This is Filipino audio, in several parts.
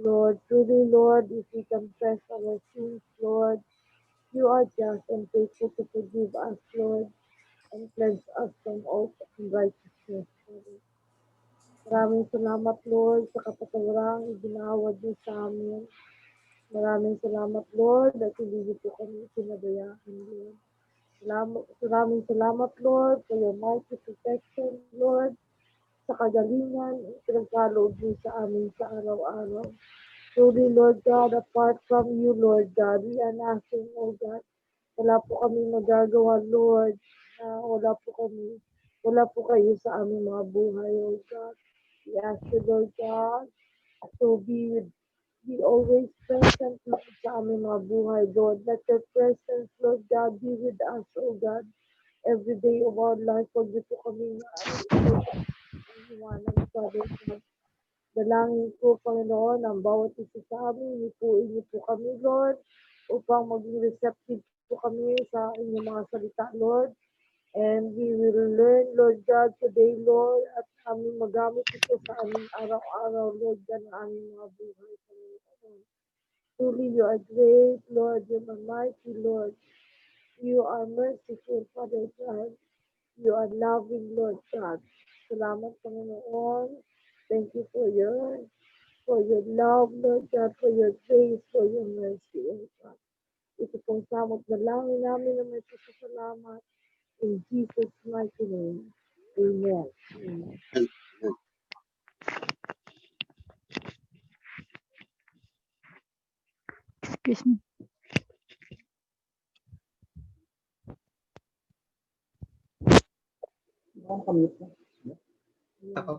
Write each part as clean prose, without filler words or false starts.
Lord. Truly, Lord, if we confess our sins, Lord, you are just and faithful to forgive us, Lord, and cleanse us from all unrighteousness, Lord. Maraming salamat, Lord, sa kapatawarang ibinawad niyo sa amin. Maraming salamat, Lord, at hindi niyo po kami pinabayaan, Lord. Maraming salamat, Lord, for your mighty protection, Lord, sa kagalingan at pinagkaloob niyo sa amin sa araw-araw. Truly, Lord God, apart from you, Lord God, we are nothing, oh God. Wala po kami magagawa, Lord. Wala po kayo sa aming mga buhay, oh God. We ask you, Lord God, to be always present, Lord, sa aming mga buhay, Lord. Let your presence, Lord God, be with us, oh God, every day of our life. Huwag niyo po kami iwanan, Father God. Dalangin ko, Panginoon, ang bawat isa sa amin, inipuin niyo po kami, Lord, upang maging receptive po kami sa inyong mga salita, Lord. And we will learn, Lord God, today, Lord, at aming magamit ito sa aming araw-araw, Lord God, ng aming mga buhay, Panginoon. Truly, you are great, Lord. You are mighty, Lord. You are merciful, Father God. You are loving, Lord God. Salamat, Panginoon. Thank you for your love, Lord God, for your grace, for your mercy, Lord God. Ito pong samot na langin namin na may pasasalamat. In Jesus' mighty name. Amen. Amen. Excuse me.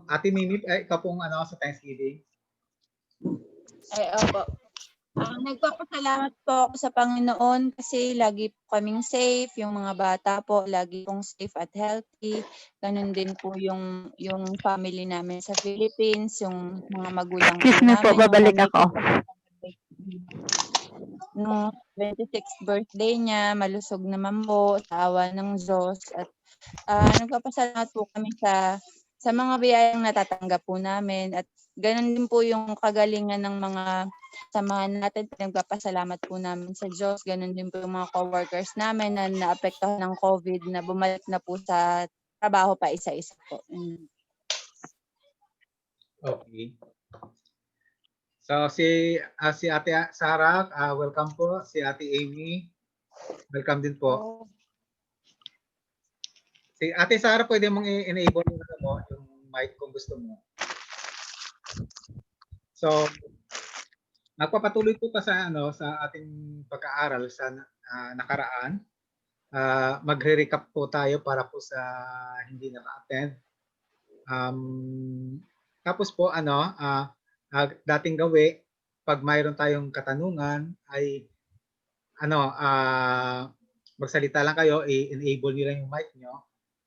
Ate Mimi, ikaw pong sa Thanksgiving. Ay, opo. Nagpapasalamat po ako sa Panginoon kasi lagi po kaming safe, yung mga bata po lagi pong safe at healthy. Ganun din po yung family namin sa Philippines, yung mga magulang po Excuse me po, namin. babalik Yung ako. No, 26th birthday niya, malusog naman po sa awa ng Diyos. At nagpapasalamat po kami sa mga biyayang natatanggap po namin. At ganun din po yung kagalingan ng mga samahan natin. Nagpapasalamat po namin sa Diyos. Ganun din po yung mga coworkers namin na naapektuhan ng COVID na bumalik na po sa trabaho pa isa-isa po. Okay. So si Ate Sarah, welcome po. Si Ate Amy, welcome din po. Si Ate Sarah, pwede mong i-enable yung mic kung gusto mo. So, nagpapatuloy po pa sa ating pag-aaral sa nakaraan. Magre-recap po tayo para po sa hindi naka-attend. Tapos po dating gawi, pag mayroon tayong katanungan ay magsalita lang kayo, i-enable niyo lang yung mic nyo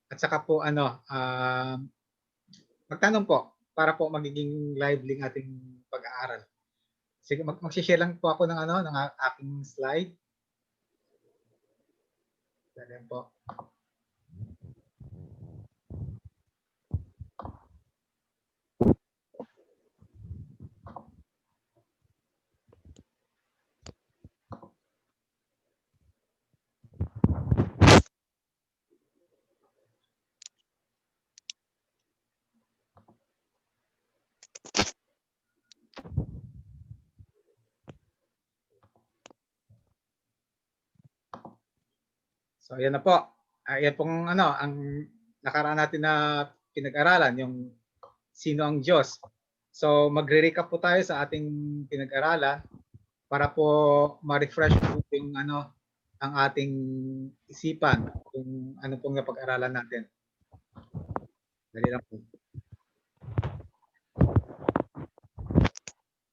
at saka po magtanong po para po magiging lively ng ating pag-aaral. Sige, mag-share lang po ako ng ng aking slide. Ganyan po. So ayan na po. Ayan pong ang nakaraan natin na pinag-aralan, yung sino ang Diyos. So magre-recap po tayo sa ating pinag-aralan para po ma-refresh po yung ang ating isipan kung ano pong napag-aralan natin. Dali lang po.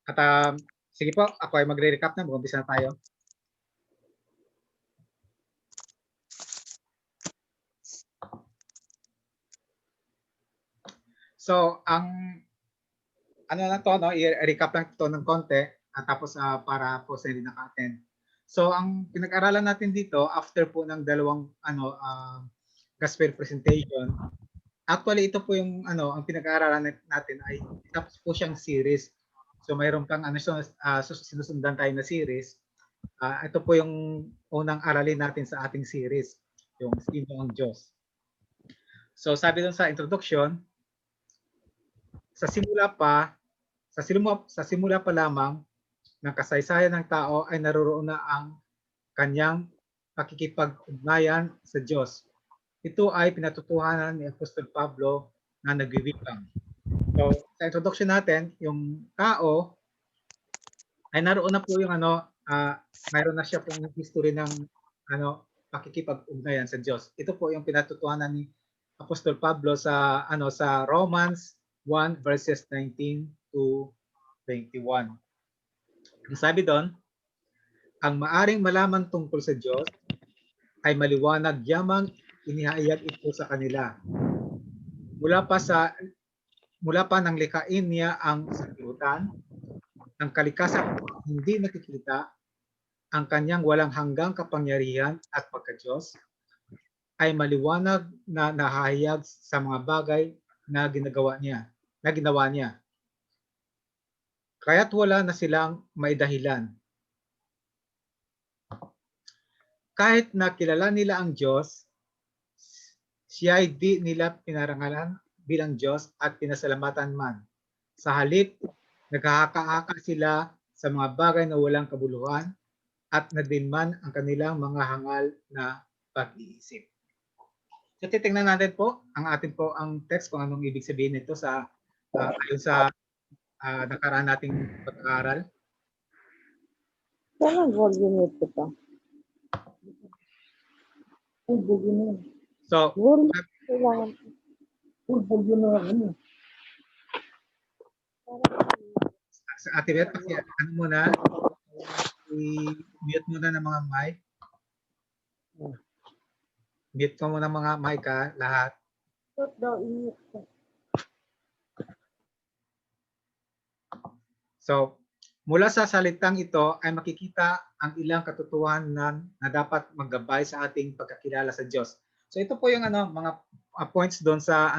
At sige po, ako ay magre-recap na. Mag-umpisa na tayo. So, ang lang to, i-recap lang to ng konti at tapos para po sa hindi naka-attend. So, ang pinag-aralan natin dito after po ng dalawang gospel presentation, actually ito po yung ang pinag-aaralan natin ay tapos po siyang series. So mayroon pang sinusundan tayo na series. Ito po yung unang aralin natin sa ating series, yung Sino ang Diyos. So sabi doon sa introduction, sa simula pa lamang ng kasaysayan ng tao ay naroroon na ang kanyang pakikipag-ugnayan sa Diyos. Ito ay pinatutuhanan ni Apostol Pablo na nagwiwikang. So, sa introduction natin, yung tao ay naroon na po yung mayroon na siya pong history ng pakikipag-ugnayan sa Diyos. Ito po yung pinatutuhanan ni Apostol Pablo sa sa Romans 1 verses 19 to 21. Ang sabi doon, ang maaring malaman tungkol sa Diyos ay maliwanag yamang inihayag ito sa kanila. Mula pa nang likhain niya ang sanlibutan, ang kalikasan hindi nakikita, ang kanyang walang hanggang kapangyarihan at pagka-Diyos ay maliwanag na nahahayag sa mga bagay na ginawa niya. Kaya't wala na silang maidahilan. Kahit na kilala nila ang Diyos, siya ay di nila pinarangalan bilang Diyos at pinasalamatan man. Sa halip, naghahaka-haka sila sa mga bagay na walang kabuluhan at nadinman ang kanilang mga hangal na pag-iisip. So titingnan natin po ang text kung anong ibig sabihin nito sa ayon sa nakaraan nating pag-aaral. Saan ang volume nito pa? Ay, volume na. So, Volume kailangan. Volume na. sa Ate Beth, muna, i-mute muna ng mga mic. Mute ko muna mga mic lahat. So, mula sa salitang ito ay makikita ang ilang katotohanan na dapat maggabay sa ating pagkakilala sa Diyos. So ito po yung mga points doon sa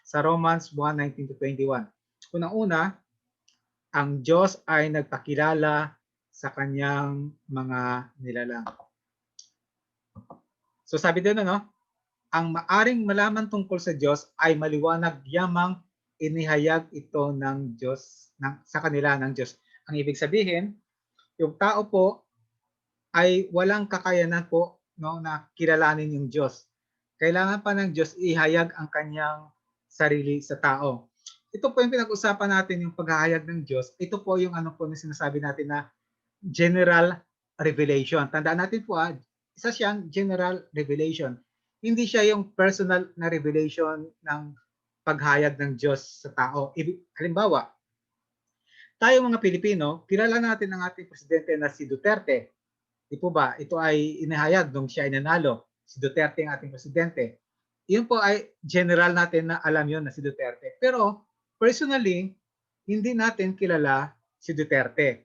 sa Romans 1:19 to 21. Unang-una, ang Diyos ay nagpakilala sa kanyang mga nilalang. So sabi doon ang maaring malaman tungkol sa Diyos ay maliwanag yamang inihayag ito ng Diyos sa kanila ng Diyos. Ang ibig sabihin, yung tao po ay walang kakayanan po na kilalanin yung Diyos. Kailangan pa ng Diyos ihayag ang kanyang sarili sa tao. Ito po yung pinag-usapan natin, yung paghahayag ng Diyos. Ito po yung po na sinasabi natin na general revelation. Tandaan natin po isa siyang general revelation. Hindi siya yung personal na revelation ng paghayag ng Diyos sa tao. Halimbawa, tayo mga Pilipino, kilala natin ang ating presidente na si Duterte. Di po ba? Ito ay inihayag nung siya ay nanalo. Si Duterte ang ating presidente. Yun po ay general natin na alam yun na si Duterte. Pero personally, hindi natin kilala si Duterte.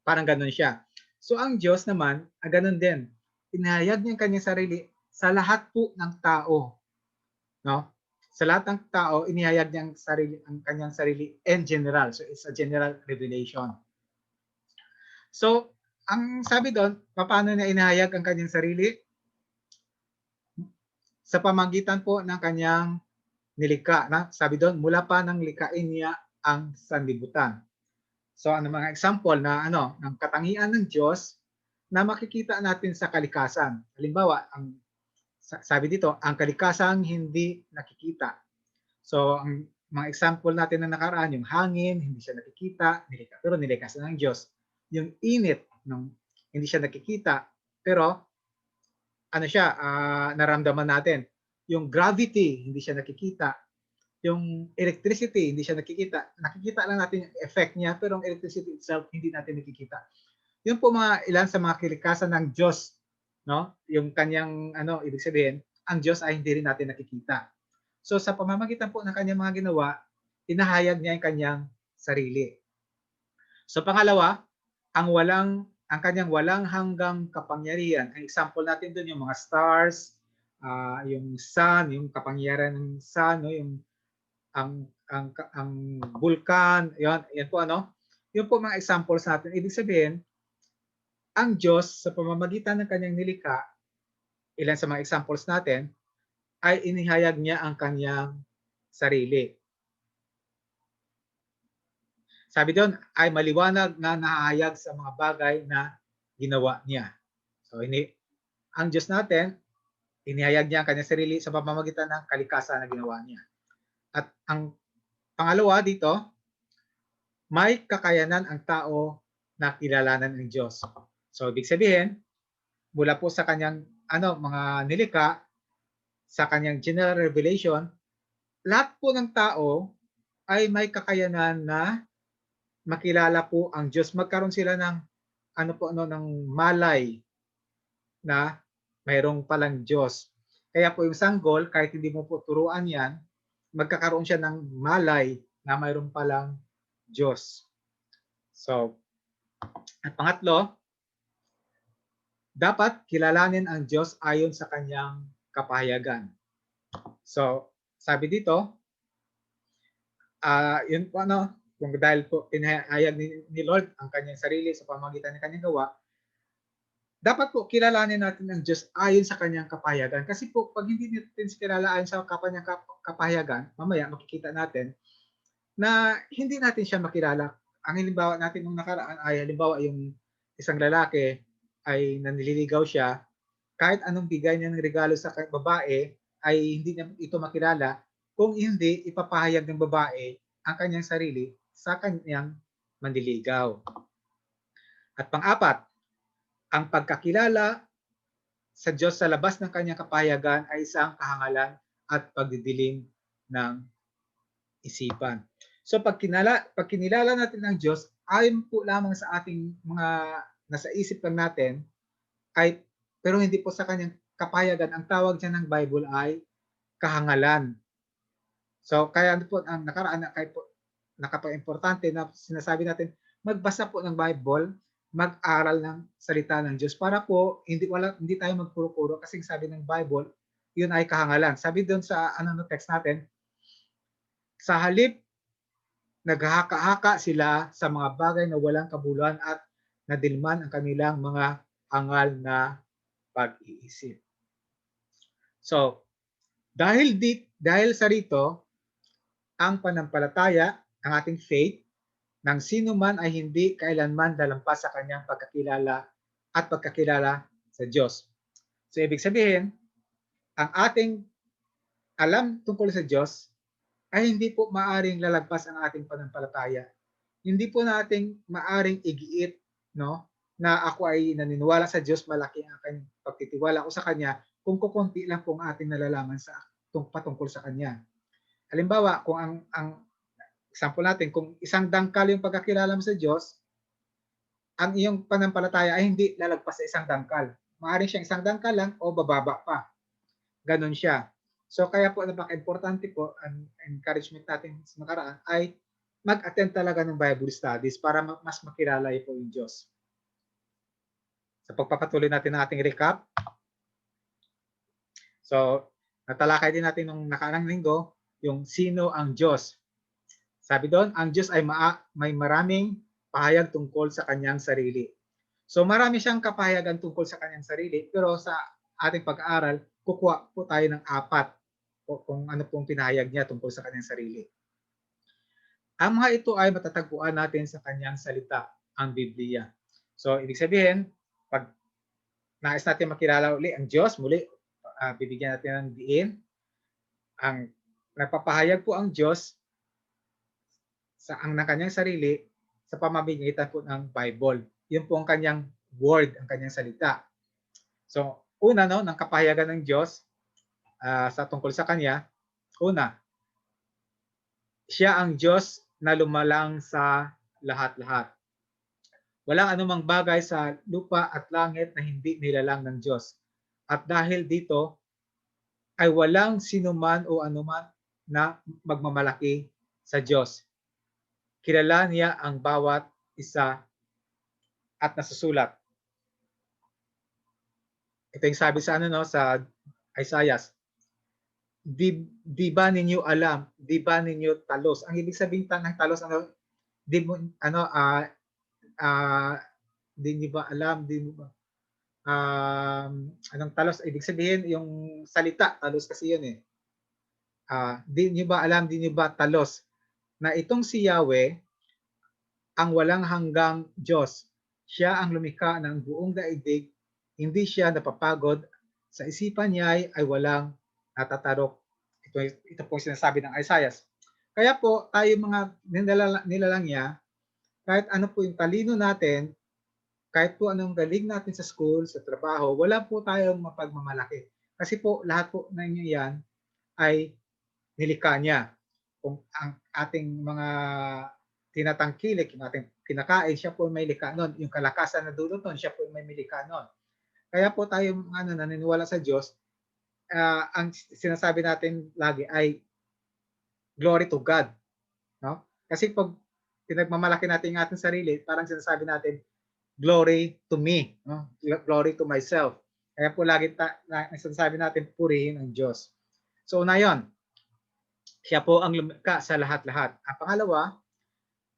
Parang ganun siya. So ang Diyos naman, ganun din. Inihayag niya ang kanyang sarili sa lahat po ng tao. No? Sa lahat ng tao, inihayag niya ang kanyang sarili in general. So it's a general revelation. So, ang sabi doon, paano niya inihayag ang kanyang sarili? Sa pamagitan po ng kanyang nilikha. Sabi doon, mula pa nang likhain niya ang sanlibutan. So, mga example na ng katangian ng Diyos na makikita natin sa kalikasan. Halimbawa, sabi dito, ang kalikasang hindi nakikita. So, ang mga example natin na nakaraan, yung hangin, hindi siya nakikita, pero nilikha ng Diyos. Yung init, hindi siya nakikita, pero naramdaman natin. Yung gravity, hindi siya nakikita. Yung electricity, hindi siya nakikita. Nakikita lang natin yung effect niya, pero ang electricity itself, hindi natin nakikita. Yun po ilan sa mga kalikasan ng Diyos, no? Yung kanyang ibig sabihin, ang Diyos ay hindi rin natin nakikita. So sa pamamagitan po ng kanyang mga ginawa, inahayag niya yung kanyang sarili. So pangalawa, ang kanyang walang hanggang kapangyarihan. Ang example natin doon yung mga stars, yung sun, yung kapangyarihan ng sun, yung ang vulkan, yan po Yun po mga examples natin. Ibig sabihin, ang Diyos sa pamamagitan ng kanyang nilikha, ilan sa mga examples natin, ay inihayag niya ang kanyang sarili. Sabi doon, ay maliwanag na nahahayag sa mga bagay na ginawa niya. So, ang Diyos natin, inihayag niya ang kanyang sarili sa pamamagitan ng kalikasan na ginawa niya. At ang pangalawa dito, may kakayanan ang tao na kilalanan ng Diyos. So, ibig sabihin, mula po sa kanyang mga nilikha, sa kanyang general revelation, lahat po ng tao ay may kakayanan na makilala po ang Diyos. Magkaroon sila ng ng malay na mayroong palang Diyos. Kaya po yung sanggol, kahit hindi mo po turuan yan, magkakaroon siya ng malay na mayroong palang Diyos. So, at pangatlo, dapat kilalanin ang Diyos ayon sa kanyang kapahayagan. So, sabi dito, yun po kung dahil po pinahayag ni Lord ang kanyang sarili sa pamamagitan ng kanyang gawa, dapat po kilalanin natin ang Diyos ayon sa kanyang kapahayagan. Kasi po, pag hindi natin kilala ayon sa kanyang kapahayagan, mamaya makikita natin na hindi natin siya makilala. Ang halimbawa natin nung nakaraan ay halimbawa yung isang lalaki ay nanliligaw siya, kahit anong bigay niya ng regalo sa babae ay hindi niya ito makilala kung hindi ipapahayag ng babae ang kanyang sarili sa kanyang manliligaw. At pang-apat, ang pagkakilala sa Diyos sa labas ng kanyang kapahayagan ay isang kahangalan at pagdidilim ng isipan. So pag kinilala natin ang Diyos, ayon po lamang sa ating mga nasa isip lang natin, pero hindi po sa kanyang kapahayagan, ang tawag niya ng Bible ay kahangalan. So kaya po ang nakaraan napaka-importante na sinasabi natin, magbasa po ng Bible, mag-aral ng salita ng Diyos para po hindi tayo magpuro-puro kasi sabi ng Bible, yun ay kahangalan. Sabi doon sa text natin, sa halip naghahaka-haka sila sa mga bagay na walang kabuluhan at nadilman ang kanilang mga hangal na pag-iisip. So, dahil sa rito, ang panampalataya, ang ating faith, ng sino man ay hindi kailanman lalampas sa kanyang pagkakilala sa Diyos. So, ibig sabihin, ang ating alam tungkol sa Diyos ay hindi po maaring lalagpas ang ating panampalataya. Hindi po nating maaring igiit, na ako ay naniniwala sa Diyos, malaki ang aking pagtitiwala ko sa Kanya, kung kukunti lang po ang ating nalalaman patungkol sa Kanya. Halimbawa, kung ang example natin, kung isang dangkal yung pagkakilala mo sa Diyos, ang iyong panampalataya ay hindi lalagpas sa isang dangkal. Maaaring siyang isang dangkal lang o bababa pa. Ganon siya. So kaya po napaka-importante po, ang encouragement natin sa nakaraan ay mag-attend talaga ng Bible studies para mas makilala po yung Diyos. Sa pagpapatuloy natin ng ating recap. So, natalakay din natin nung nakaraang linggo yung sino ang Diyos. Sabi doon, ang Diyos ay may maraming pahayag tungkol sa kanyang sarili. So marami siyang kapahayagan tungkol sa kanyang sarili, pero sa ating pag-aaral, kukuha po tayo ng 4 kung ano pong pinahayag niya tungkol sa kanyang sarili. Ang mga ito ay matatagpuan natin sa kanyang salita, ang Biblia. So ibig sabihin, pag nais natin makilala uli ang Diyos, muli bibigyan natin ng diin. Ang nagpapahayag po ang Diyos ng kanyang sarili sa pamamagitan po ng Bible. Yun po ang kanyang word, ang kanyang salita. So, una, ng kapahayagan ng Diyos sa tungkol sa kanya, una, siya ang Diyos na lumalang sa lahat-lahat. Walang anumang bagay sa lupa at langit na hindi nilalang ng Diyos. At dahil dito, ay walang sinuman o anuman na magmamalaki sa Diyos. Kilala niya ang bawat isa at nasusulat. Ito yung sabi sa sa Isaiah. Di ba ninyo alam? Di ba ninyo talos? Ang ibig sabihin ng talos, di mo ano ah, di niyo ba alam, di mo ba anong talos? Ibig sabihin yung salita, talos kasi yun eh. Di niyo ba alam, di niyo ba talos na itong si Yahweh ang walang hanggang Diyos. Siya ang lumikha ng buong daigdig, hindi siya napapagod, sa isipan niya ay walang natatarok. Ito po sinasabi ng Isaiah. Kaya po tayo mga nilalang niya, kahit ano po yung talino natin, kahit po anong galing natin sa school, sa trabaho, wala po tayong mapagmamalaki. Kasi po lahat po ng yan ay nilikha niya. Kung ang ating mga tinatangkilik, yung ating kinakain, siya po may likha nun. Yung kalakasan na dulot nun, siya po may likha nun. Kaya po tayo naniniwala sa Diyos, ang sinasabi natin lagi ay glory to God. No? Kasi pag pinagmamalaki natin yung ating sarili, parang sinasabi natin, glory to me. No? Glory to myself. Kaya po lagi sinasabi natin, purihin ang Diyos. So una yun, siya po ang lumikha sa lahat-lahat. Ang pangalawa,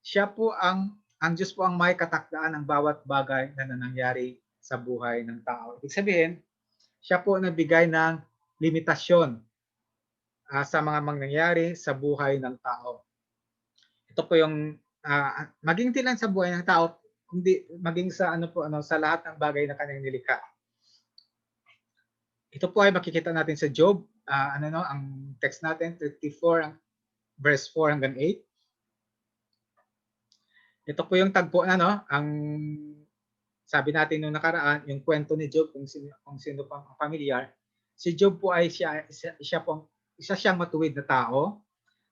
siya po ang Diyos po ang may katakdaan ng bawat bagay na nangyayari sa buhay ng tao. Ibig sabihin, siya po ang nagbigay ng limitasyon sa mga mangyayari sa buhay ng tao. Ito po yung maging di lang sa buhay ng tao, kundi maging sa sa lahat ng bagay na kanyang nilikha. Ito po ay makikita natin sa Job, ang text natin 34 verse 4 hanggang 8. Ito po yung tagpo na ang sabi natin nung nakaraan, yung kwento ni Job kung sino pang familiar. Si Job po ay isa siyang matuwid na tao.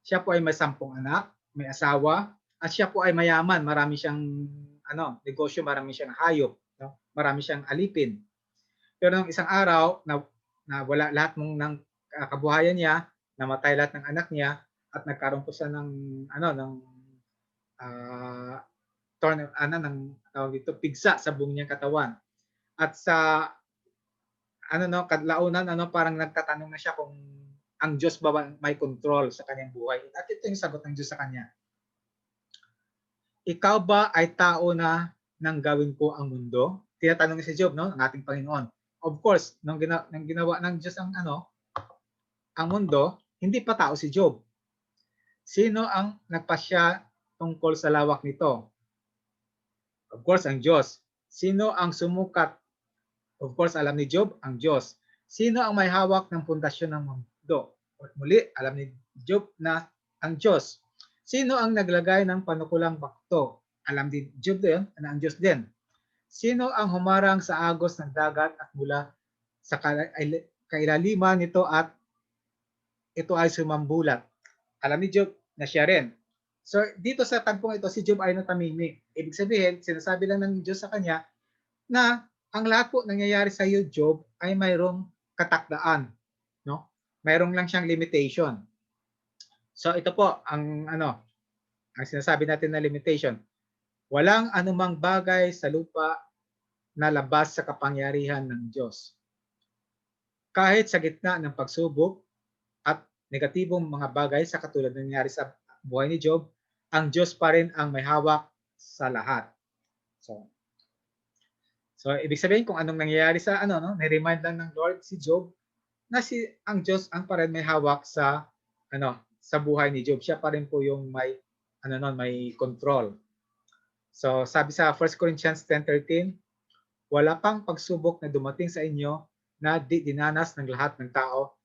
Siya po ay may 10 anak, may asawa, at siya po ay mayaman, marami siyang negosyo, marami siyang hayop, no? Marami siyang alipin. Pero nung isang araw na wala lahat ng kabuhayan niya, namatay lahat ng anak niya at nagkaroon po siya ng pigsa sa buong niyang katawan. At sa kadlaunan parang nagtatanong na siya kung ang Diyos ba may control sa kanyang buhay. At ito yung sagot ng Diyos sa kanya. Ikaw ba ay tao na nang gawin ko ang mundo? Tinatanong si Job, ng ating Panginoon. Of course, nung ginawa ng Diyos ang mundo, hindi pa tao si Job. Sino ang nagpasya tungkol sa lawak nito? Of course, ang Diyos. Sino ang sumukat? Of course, alam ni Job, ang Diyos. Sino ang may hawak ng pundasyon ng mundo? Muli, alam ni Job na ang Diyos. Sino ang naglagay ng panukulang bakto? Alam din Job din na ang Diyos din. Sino ang humarang sa agos ng dagat at mula sa kailaliman nito at ito ay sumambulat? Alam ni Job na siya rin. So dito sa tagpong ito, si Job ay natamimik. Ibig sabihin, sinasabi lang ng Diyos sa kanya na ang lahat po nangyayari sa iyo, Job, ay mayroong katakdaan. No? Mayroong lang siyang limitation. So ito po ang sinasabi natin na limitation. Walang anumang bagay sa lupa na labas sa kapangyarihan ng Diyos. Kahit sa gitna ng pagsubok at negatibong mga bagay sa katulad ng nangyari sa buhay ni Job, ang Diyos pa rin ang may hawak sa lahat. So ibig sabihin kung anong nangyayari sa ni-remind lang ng Lord si Job na ang Diyos ang pa rin may hawak sa sa buhay ni Job. Siya pa rin po yung may may control. So sabi sa 1 Corinthians 10:13, wala pang pagsubok na dumating sa inyo na di dinanas ng lahat ng tao.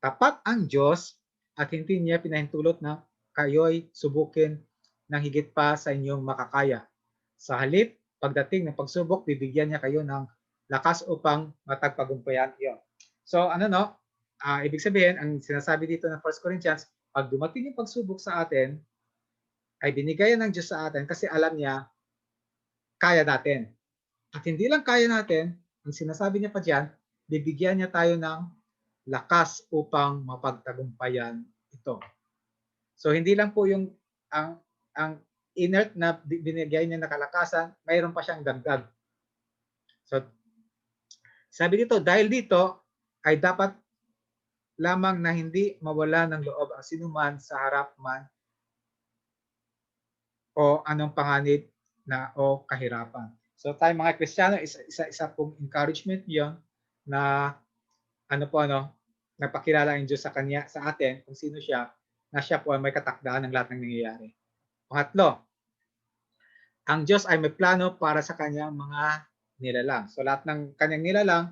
Tapat ang Diyos at hindi niya pinahintulot na kayo'y subukin ng higit pa sa inyong makakaya. Sa halip, pagdating ng pagsubok, bibigyan niya kayo ng lakas upang matagpagumpayan iyon. So ibig sabihin, ang sinasabi dito ng 1 Corinthians, pag dumating yung pagsubok sa atin, ay binigayan ng Diyos sa atin kasi alam niya, kaya natin. At hindi lang kaya natin, ang sinasabi niya pa diyan, bibigyan niya tayo ng lakas upang mapagtagumpayan ito. So hindi lang po yung ang inert na binigay niya na kalakasan, mayroon pa siyang dagdag. So sabi dito, dahil dito ay dapat lamang na hindi mawala ng loob ang sinuman sa harap man o anong panganib na o kahirapan. So tayo mga Kristiyano, isa pong encouragement 'yon na nagpakilala ang Diyos sa kanya, sa atin kung sino siya, na siya po ay may katakdaan ng lahat ng nangyayari. Pangatlo, ang Diyos ay may plano para sa kanyang mga nilalang. So lahat ng kanyang nilalang,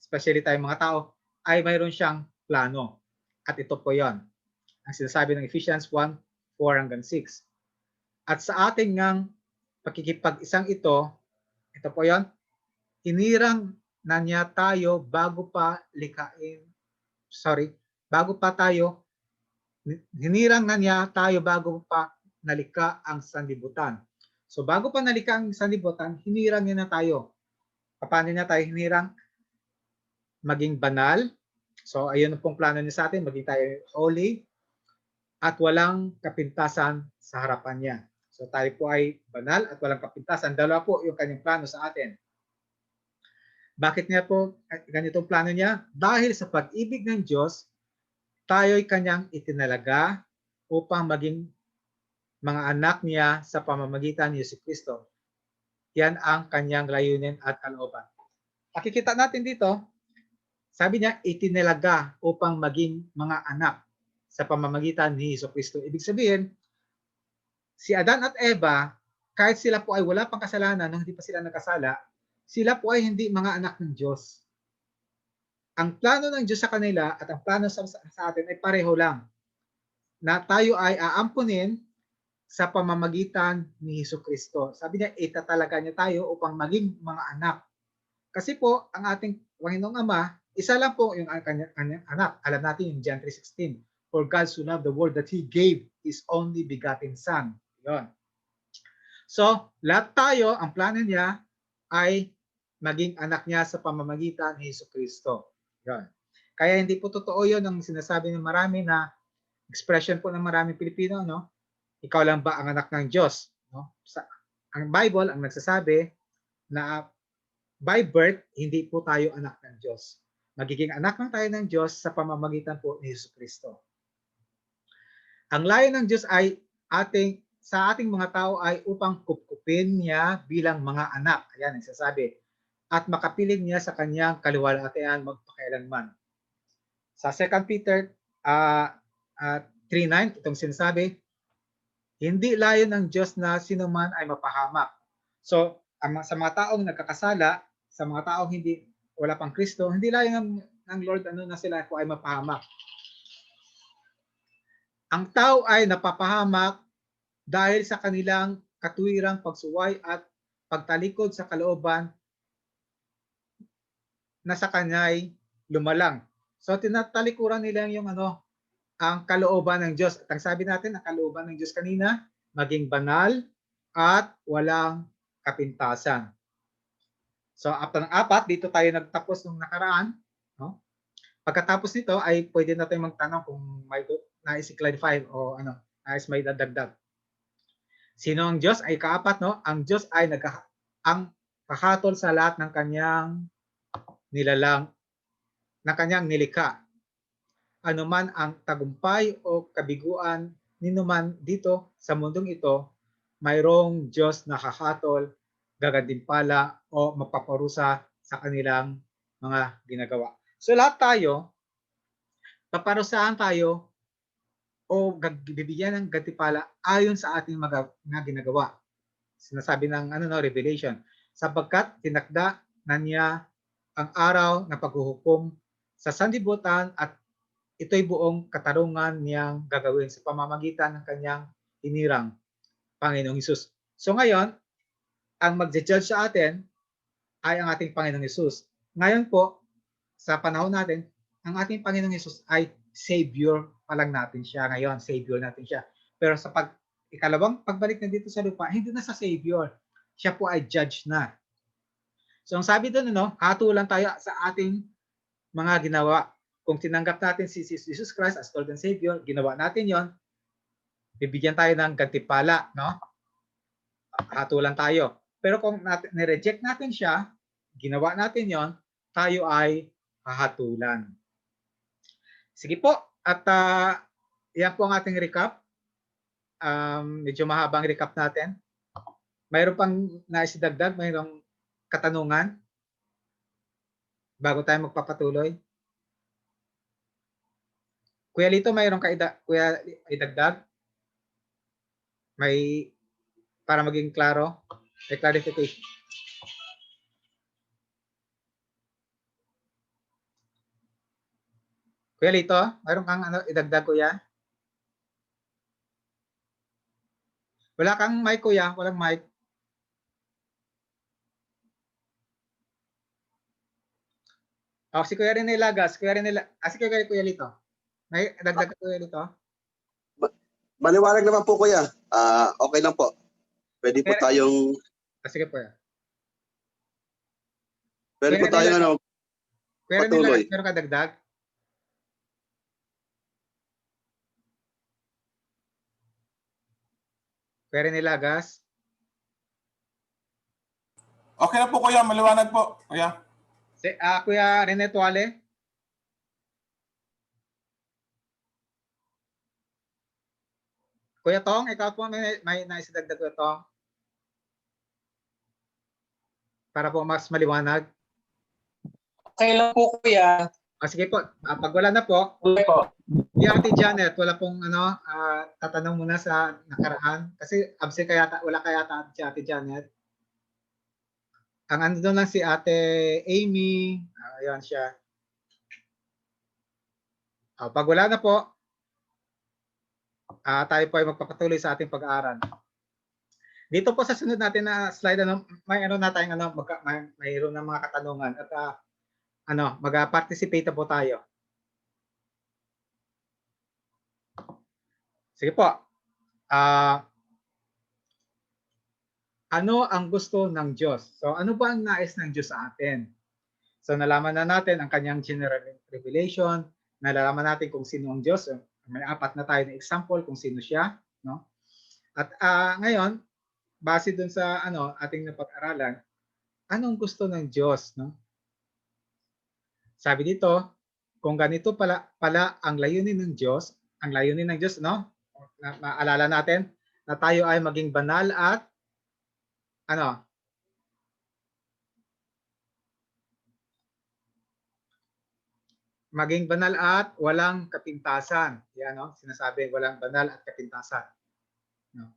especially tayong mga tao, ay mayroon siyang plano. At ito po 'yon. Ang sinasabi ng Ephesians 1:4-6. At sa ating ngang pakikipag-isang ito po 'yon, hinirang na niya tayo bago pa hinirang na niya tayo bago pa nalikha ang sanlibutan. So bago pa nalikha ang sanlibutan, hinirang niya na tayo. Paano niya tayo hinirang? Maging banal. So ayun pong plano niya sa atin, maging tayo holy at walang kapintasan sa harapan niya. So tayo po ay banal at walang kapintasan. Dalawa po yung kanyang plano sa atin. Bakit niya po ganitong plano niya? Dahil sa pag-ibig ng Diyos, tayo'y kanyang itinalaga upang maging mga anak niya sa pamamagitan ni Jesucristo. Yan ang kanyang layunin at kalooban. Makikita natin dito, sabi niya, itinalaga upang maging mga anak sa pamamagitan ni Jesucristo. Ibig sabihin, si Adan at Eva, kahit sila po ay wala pang kasalanan, nung hindi pa sila nagkasala, sila po ay hindi mga anak ng Diyos. Ang plano ng Diyos sa kanila at ang plano sa atin ay pareho lang. Na tayo ay aampunin sa pamamagitan ni Jesucristo. Sabi niya, itatalaga niya tayo upang maging mga anak. Kasi po, ang ating Panginoong Ama, isa lang po yung kanyang anak. Alam natin yung John 3:16. For God so loved the world that He gave His only begotten Son. Yun. So, lahat tayo, ang plano niya ay maging anak niya sa pamamagitan ni Jesucristo. Yun. Kaya hindi po totoo yun ang sinasabi ng marami na expression po ng maraming Pilipino, no? Ikaw lang ba ang anak ng Diyos? No? Ang Bible ang nagsasabi na by birth, hindi po tayo anak ng Diyos. Magiging anak lang tayo ng Diyos sa pamamagitan po ni Jesucristo. Ang layo ng Diyos ay sa ating mga tao ay upang kupkupin niya bilang mga anak. Ayan, nagsasabi. At makapiling niya sa kanyang kaluwalhatian magpakailanman. Sa 2 Peter 3:9, itong sinasabi, hindi layo ng Diyos na sino man ay mapahamak. So, sa mga taong nagkakasala, sa mga taong wala pang Kristo, hindi layo ng Lord na sila po ay mapahamak. Ang tao ay napapahamak dahil sa kanilang katuwirang pagsuway at pagtalikod sa kalooban na sa kanya'y lumalang. So tinatalikuran nila yung ang kalooban ng Diyos. At ang sabi natin, ang kalooban ng Diyos kanina, maging banal at walang kapintasan. So after ng 4, dito tayo nagtapos nung nakaraan. No? Pagkatapos nito ay pwede natin magtanong kung may nais i-clarify o nais may dadagdag. Sino ang Diyos? Ay kaapat, no? Ang Diyos ay ang kahatol sa lahat ng kanyang nilalang, ng kanyang nilikha. Ano man ang tagumpay o kabiguan ninuman dito sa mundong ito, mayroong Diyos na kahatol, gagantimpala o mapaparusa sa kanilang mga ginagawa. So lahat tayo, paparusahan tayo o bibigyan ng gantimpala ayon sa ating mga ginagawa. Sinasabi ng Revelation, sapagkat tinakda na niya ang araw ng paghuhukom sa sanlibutan at ito'y buong katarungan niyang gagawin sa pamamagitan ng kanyang hinirang Panginoong Hesus. So ngayon, ang magje-judge sa atin ay ang ating Panginoong Hesus. Ngayon po, sa panahon natin, ang ating Panginoong Hesus ay Savior pa lang natin siya ngayon. Savior natin siya. Pero sa ikalawang pagbalik na dito sa lupa, hindi na sa Savior. Siya po ay judge na. So ang sabi doon, hatulan tayo sa ating mga ginawa. Kung tinanggap natin si Jesus Christ as Lord and Savior, ginawa natin yon, bibigyan tayo ng gantimpala, no? Hatulan tayo. Pero kung nireject natin siya, ginawa natin yon, tayo ay hahatulan. Sige po, at yan po ang ating recap. medyo mahabang recap natin. Mayroon pang nais idagdag, mayroong katanungan bago tayo magpapatuloy. Kuya Lito, mayroong kuya idagdag? May para maging klaro, may clarification. Kuya Lito, mayroon kang idagdag, kuya? Wala kang mic, kuya. Walang mic. Si Kuya Rene Lagas. Si Kuya Lito. May dagdag ka, Kuya Lito? Maliwanag naman po, kuya. Okay lang po. Pwede po tayong... Sige po. Pwede po tayong Kuya Rene patuloy. Lagas, meron ka dagdag? Kuya Rene Lagas? Okay na po, kuya. Maliwanag po, kuya. Kuya Rene Tuale? Kuya Tong, ikaw po may naisidagdag, Kuya Tong? Para po mas maliwanag. Okay lang po, kuya. Sige po, pag wala na po, Okay po. si Ate Janet, wala pong tatanong muna sa nakaraan. Kasi absent wala kaya si Ate Janet. Ang ando lang si Ate Amy, ayan siya. Pag wala na po, tayo po ay magpapatuloy sa ating pag-aaral. Dito po sa sunod natin na slide, mayroon na tayong mayroon na mga katanungan at mag-participate po tayo. Sige po. Ano ang gusto ng Diyos? So ano ba ang nais ng Diyos sa atin? So nalaman na natin ang kanyang general revelation, nalalaman natin kung sino ang Diyos. May 4 na tayo na example kung sino siya, no? At ngayon, base dun sa ating napag-aralan, anong gusto ng Diyos, no? Sabi dito, kung ganito pala ang layunin ng Diyos, no? Maalala natin na tayo ay maging banal at maging banal at walang kapintasan. Yan, no? Sinasabi, walang banal at kapintasan. No?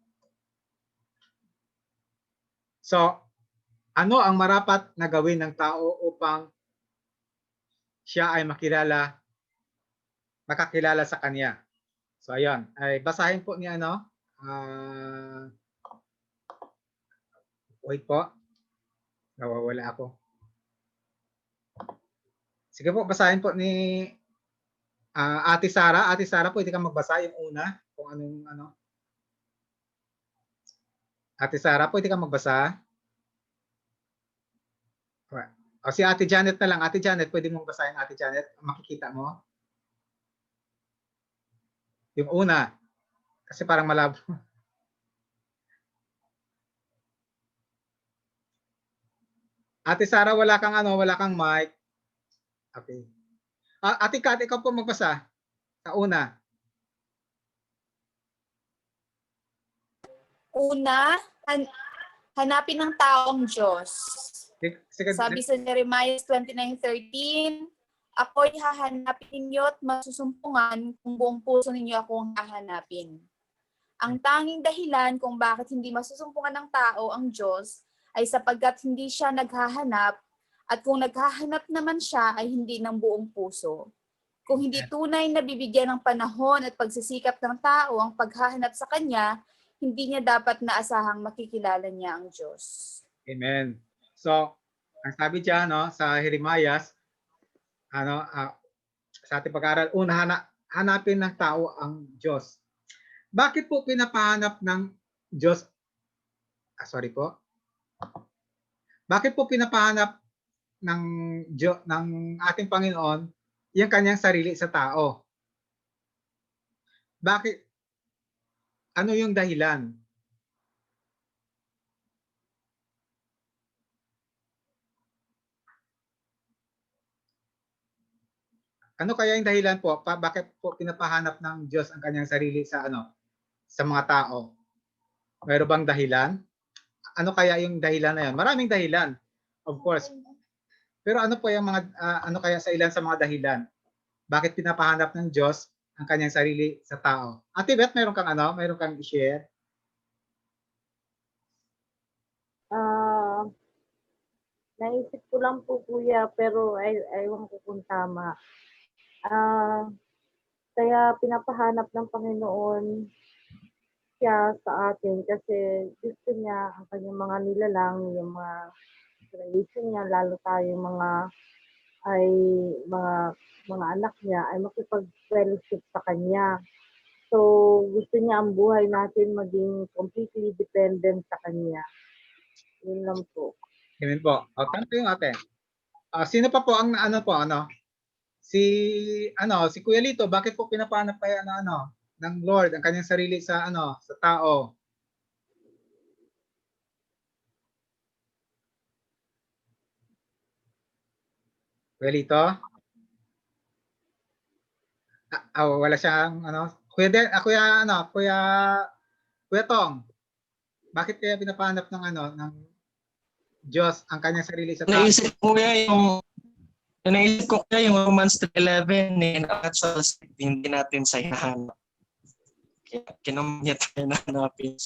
So, ano ang marapat na gawin ng tao upang siya ay makakilala sa kanya? So, ayun. Ay basahin po ni wait po. Nawawala ako. Sige po, basahin po ni Ate Sara. Ate Sara, pwede kang magbasa yung una kung anong Ate Sara, pwede kang magbasa? Si Ate Janet na lang. Ate Janet, pwede mong basahin, Ate Janet. Makikita mo? Yung una. Kasi parang malabo. Ate Sara, wala kang mic. Okay. Ate Kat, ikaw po magbasa. Sa una. Una, hanapin ng taong Diyos. Sabi sa Jeremiah 29:13, ako'y hahanapin ninyo at masusumpungan kung buong puso ninyo akong hahanapin. Ang tanging dahilan kung bakit hindi masusumpungan ng tao ang Diyos ay sapagkat hindi siya naghahanap, at kung naghahanap naman siya ay hindi ng buong puso. Kung hindi tunay na bibigyan ng panahon at pagsisikap ng tao ang paghahanap sa Kanya, hindi niya dapat naasahang makikilala niya ang Diyos. Amen. So, ang sabi diyan sa Jeremiah, sa ating pag-aaral, hanapin ng tao ang Diyos. Bakit po pinapahanap ng Diyos? Sorry po. Bakit po pinapahanap ng ating Panginoon yung kanyang sarili sa tao? Bakit? Ano yung dahilan? Ano kaya yung dahilan po? Bakit po pinapahanap ng Diyos ang kanyang sarili sa sa mga tao? Meron bang dahilan? Ano kaya yung dahilan na yun? Maraming dahilan, of course. Pero ano po yung mga ano kaya sa ilan sa mga dahilan? Bakit pinapahanap ng Diyos ang kanyang sarili sa tao? Ate Beth, meron kang i-share? Naisip ko lang po kuya, pero ewan ko kung tama. Kaya pinapahanap ng Panginoon siya sa atin kasi gusto niya ang kanyang mga nilalang, yung mga creation niya, lalo tayo mga anak niya ay makipag-fellowship sa kanya. So, gusto niya ang buhay natin maging completely dependent sa kanya. Yun lang po. Ganun po. Tanto yung ate. Sino pa po ang si Kuya Lito, bakit po pinapahanap kayo ng Lord ang kanyang sarili sa sa tao? Kuya Lito? Wala siyang Kuya Tong. Bakit kaya pinapahanap ng Diyos ang kanyang sarili sa tao? Naisip ko kaya yung Romans 3:11 in natural state, hindi natin sa hinahanap. Kaya kinamanya tayo na hanapin.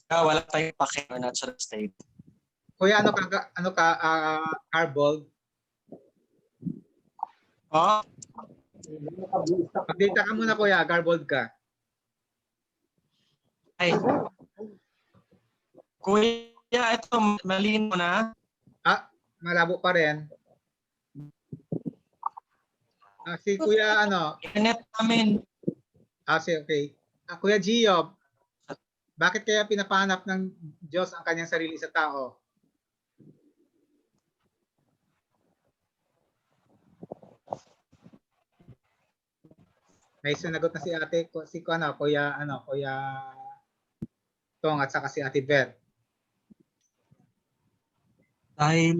Kaya wala tayong pake ng natural state. Kuya, Arbold? Update ka muna kuya, Garbold ka. Ay. Kuya, ito malino na. Malabo pa rin. Si Kuya Internet namin. Okay. Kuya Gio, bakit kaya pinapahanap ng Diyos ang kanyang sarili sa tao? May sinagot na si ate, Kuya Tong at saka si Ate Beth. Dahil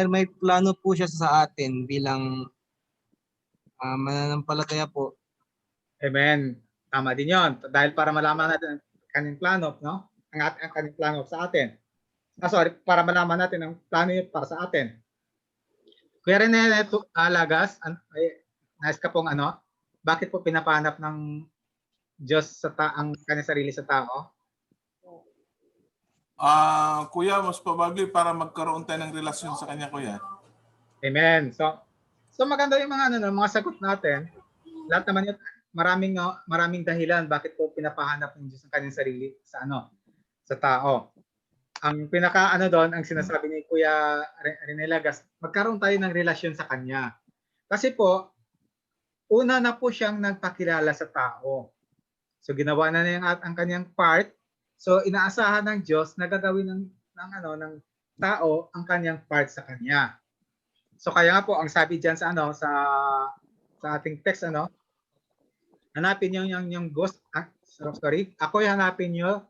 may plano po siya sa atin bilang mananampalataya po. Amen. Tama din yon. Dahil para malaman natin ang kanyang plano, no? Ang kanyang plano sa atin. Para malaman natin ang plano niya para sa atin. Kuya Rene Lagas, nais ka pong bakit po pinapahanap ng Diyos ang kanyang sarili sa tao? Kuya, mas probably para magkaroon tayo ng relasyon sa kanya, kuya. Amen. So maganda yung mga sagot natin. Lahat naman yun, maraming dahilan bakit po pinapahanap ng Diyos ang kanyang sarili sa sa tao. Ang pinaka doon, ang sinasabi ni Kuya Rene Lagas, magkaroon tayo ng relasyon sa kanya. Kasi po, una na po siyang nagpakilala sa tao. So ginawa na niya ang kanyang part. So inaasahan ng Diyos na gagawin ng tao ang kanyang part sa kanya. So kaya nga po ang sabi diyan sa ating text hanapin niyo yung ghost. Ako'y hanapin niyo,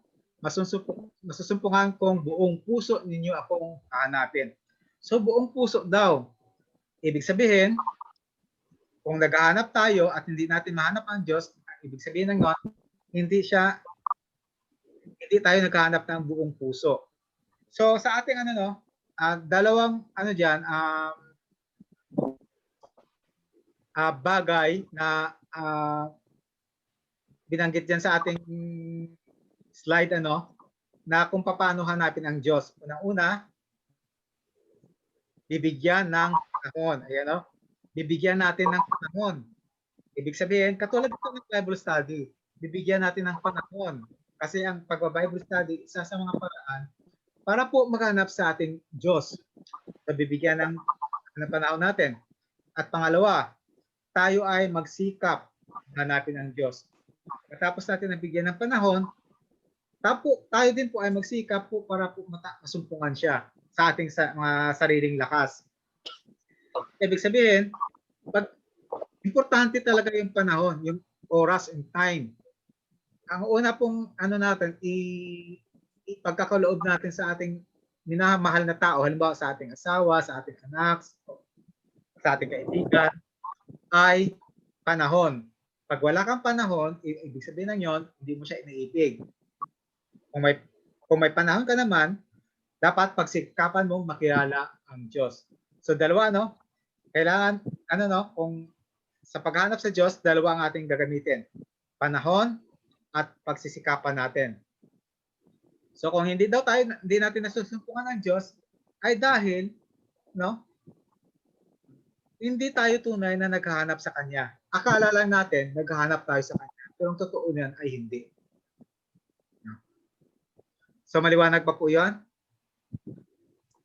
masusumpungan kong buong puso ninyo akong hahanapin. So buong puso daw. Ibig sabihin, kung naghahanap tayo at hindi natin mahanap ang Diyos, ibig sabihin ng hindi tayo naghahanap ng buong puso. So sa ating dalawang bagay na binanggit diyan sa ating slide na kung paano hanapin ang Diyos. Unang-una, bibigyan ng panahon. Ayan bibigyan natin ng panahon. Ibig sabihin, katulad ito ng Bible study, bibigyan natin ng panahon. Kasi ang pag-Bible study, isa sa mga paraan para po maghanap sa ating Diyos. So, bibigyan ng panahon natin. At pangalawa, tayo ay magsikap hanapin ang Diyos. Matapos natin nabigyan ng panahon, tayo din po ay magsikap po para po masumpungan siya sa ating mga sariling lakas. Ibig sabihin, importante talaga yung panahon, yung oras and time. Ang una pong natin, ipagkakaloob natin sa ating minamahal na tao, halimbawa sa ating asawa, sa ating anak, sa ating kaibigan, ay panahon. Pag wala kang panahon, ibig sabihin ng yon, hindi mo siya iniibig. Kung may panahon ka naman, dapat pagsikapan mong makilala ang Diyos. So dalawa, no? Kailangan, kung sa paghanap sa Diyos, dalawa ang ating gagamitin. Panahon at pagsisikapan natin. So kung hindi natin nasusumpungan ng Diyos, ay dahil, no? Hindi tayo tunay na naghahanap sa Kanya. Akala lang natin, naghahanap tayo sa Kanya. Pero ang totoo niyan ay hindi. So maliwanag ba po yun?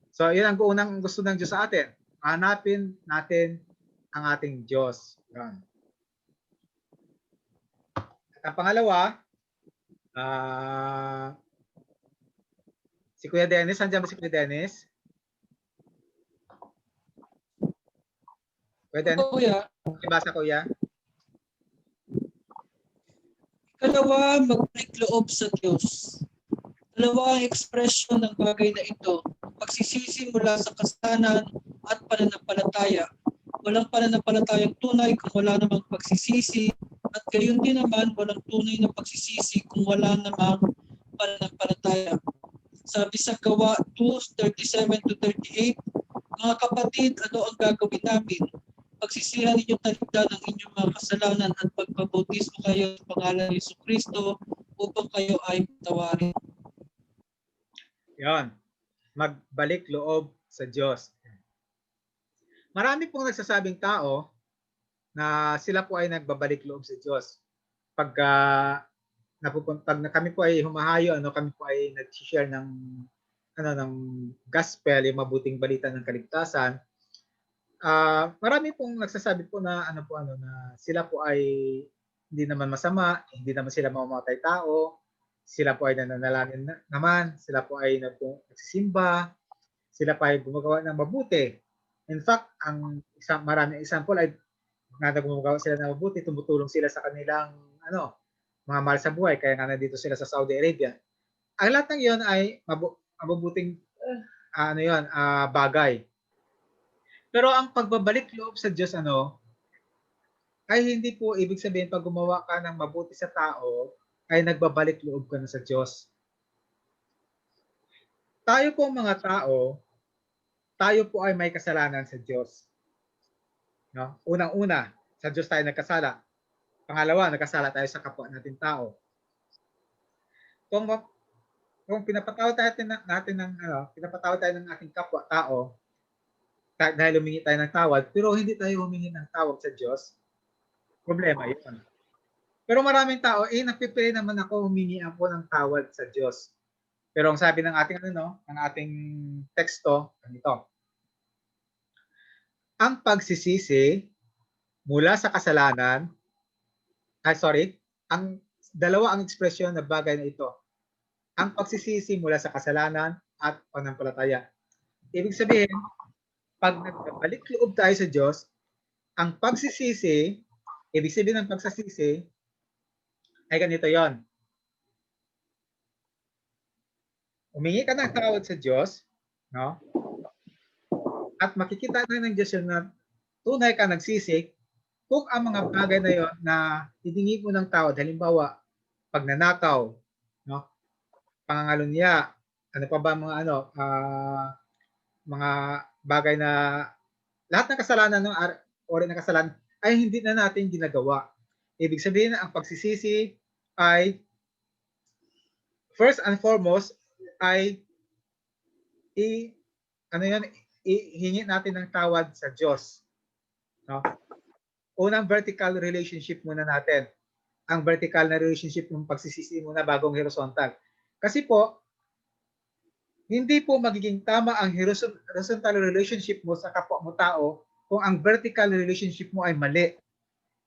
So yun ang unang gusto ng Diyos sa atin. Hanapin natin ang ating Diyos. Yan. At ang pangalawa, si Kuya Dennis, nandiyan ba si Kuya Dennis? Kuya Dennis, ibasa Kuya. Ikalawa, magbalik loob sa Diyos. Dalawa ang ekspresyon ng bagay na ito, pagsisisi mula sa kasalanan at pananampalataya. Walang pananampalatayang tunay kung wala namang pagsisisi, at gayon din naman walang tunay na pagsisisi kung wala namang pananampalataya. Sabi sa Gawa 2:37-38, mga kapatid, ano ang gagawin namin? Pagsisihan ninyong talikdan ang inyong mga kasalanan at pagpabautismo kayo sa pangalan ni Jesucristo upang kayo ay patawarin. Yan. Magbalik loob sa Diyos. Marami pong nagsasabing tao na sila po ay nagbabalik loob sa Diyos. Pag kami po ay humahayo, kami po ay nag-share ng gospel, yung mabuting balita ng kaligtasan. Marami pong nagsasabi po na na sila po ay hindi naman masama, hindi naman sila mamamatay tao, sila po ay nananalangin naman, sila po ay nagsisimba, sila pa ay gumagawa ng mabuti. In fact, maraming example ay gumagawa sila ng mabuti, tumutulong sila sa kanilang mga mahal sa buhay, kaya nga nandito sila sa Saudi Arabia. Ang lahat ng iyon ay mabubuting bagay. Pero ang pagbabalik loob sa Diyos ay hindi po ibig sabihin pag gumawa ka ng mabuti sa tao ay nagbabalik loob ka na sa Diyos. Tayo po mga tao, tayo po ay may kasalanan sa Diyos. No? Unang-una, sa Diyos tayo nagkasala. Pangalawa, nagkasala tayo sa kapwa natin tao. Kung pinapatawad tayo ng ating kapwa tao, dahil humingi tayo ng tawad, pero hindi tayo humingi ng tawad sa Diyos, problema yun. Pero maraming tao, napipili naman ako humingi ako ng tawad sa Diyos. Pero ang sabi ng ating teksto, ganito. Ang pagsisisi mula sa kasalanan, ang dalawa ang ekspresyon na bagay na ito. Ang pagsisisi mula sa kasalanan at pananampalataya. Ibig sabihin, pag nagbalik loob tayo sa Diyos, ang pagsisisi, ibig sabihin ng pagsisisi, ay ganito yon. Humingi ka ng tawad sa Diyos, no? At makikita na ng Diyos yun na tunay ka nagsisi kung ang mga bagay na yon na hiningi mo ng tawad, halimbawa, pagnanakaw, no? Pangangalunya, mga bagay na lahat ng kasalanan ng kasalanan ay hindi na natin ginagawa. Ibig sabihin na ang pagsisisi ay first and foremost ay ihingi natin ng tawad sa Diyos. No? Unang vertical relationship muna natin. Ang vertical na relationship ng pagsisisi muna bagong horizontal. Kasi po, hindi po magiging tama ang horizontal relationship mo sa kapwa mo tao kung ang vertical relationship mo ay mali.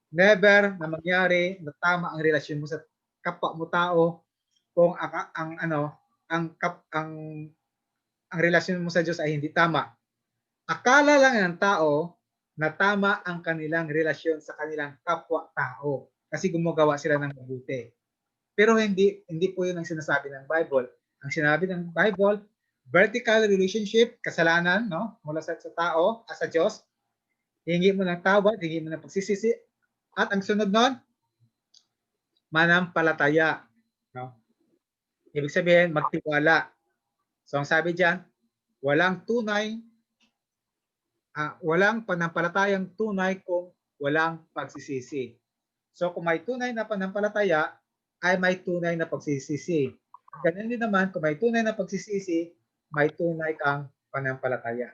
Never na mangyari na tama ang relasyon mo sa kapwa mo tao kung ang relasyon mo sa Diyos ay hindi tama. Akala lang ng tao na tama ang kanilang relasyon sa kanilang kapwa-tao kasi gumagawa sila ng mabuti. Pero hindi po yun ang sinasabi ng Bible. Ang sinabi ng Bible, vertical relationship, kasalanan, no? Mula sa tao, sa Diyos, hingi mo ng tawad, hingi mo ng pagsisisi, at ang sunod nun, manampalataya. No? Ibig sabihin, magtiwala. So ang sabi diyan, walang panampalatayang tunay kung walang pagsisisi. So kung may tunay na panampalataya, ay may tunay na pagsisisi. Ganun din naman, kung may tunay na pagsisisi, may tunay kang panampalataya.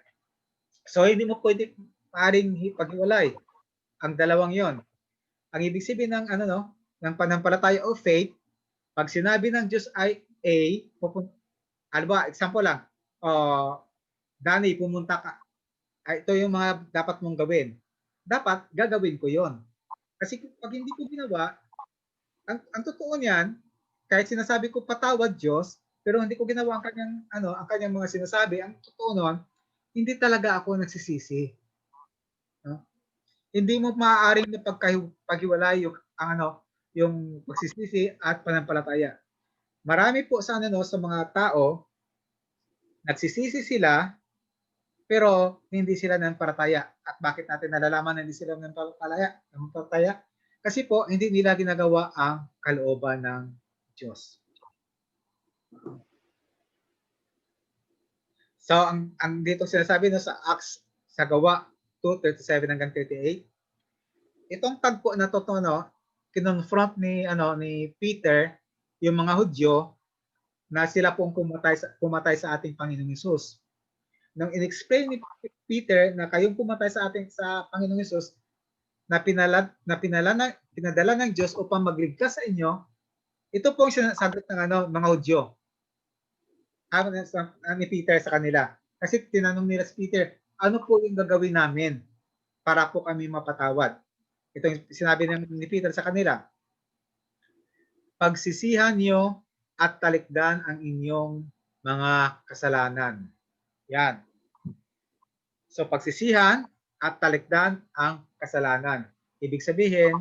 So hindi mo pwede maaring paghiwalay ang dalawang yon. Ang ibig sabihin ng ng panampalataya o faith, pag sinabi ng Diyos ay A, example lang, Danny, pumunta ka. Ito yung mga dapat mong gawin. Dapat gagawin ko yon. Kasi pag hindi ko ginawa, ang totoo niyan, kahit sinasabi ko patawad Diyos, pero hindi ko ginawa ang kanyang mga sinasabi, ang totoo noon, hindi talaga ako nagsisisi. No? Hindi mo maaaring na paghiwalay yung pagsisisi at panampalataya. Marami po sa mga tao, nagsisisi sila, pero hindi sila nanampalataya. At bakit natin nalalaman na hindi sila nanampalataya? Kasi po, hindi nila ginagawa ang kalooban ng Diyos. So, ang dito sinasabi sa Acts, sa Gawa 2:37 hanggang 38, itong tagpo na to, kinonfront ni Peter yung mga Hudyo na sila pong pumatay sa ating Panginoong Hesus. Nang in-explain ni Peter na kayong pumatay sa Panginoong Hesus, na pinadala ng Diyos upang magligtas sa inyo, ito po ang sinasagot ng mga Hudyo. Ni Peter sa kanila. Kasi tinanong nila si Peter, ano po yung gagawin namin para po kami mapatawad? Ito yung sinabi ni Peter sa kanila. Pagsisihan niyo at talikdan ang inyong mga kasalanan. Yan. So pagsisihan at talikdan ang kasalanan. Ibig sabihin,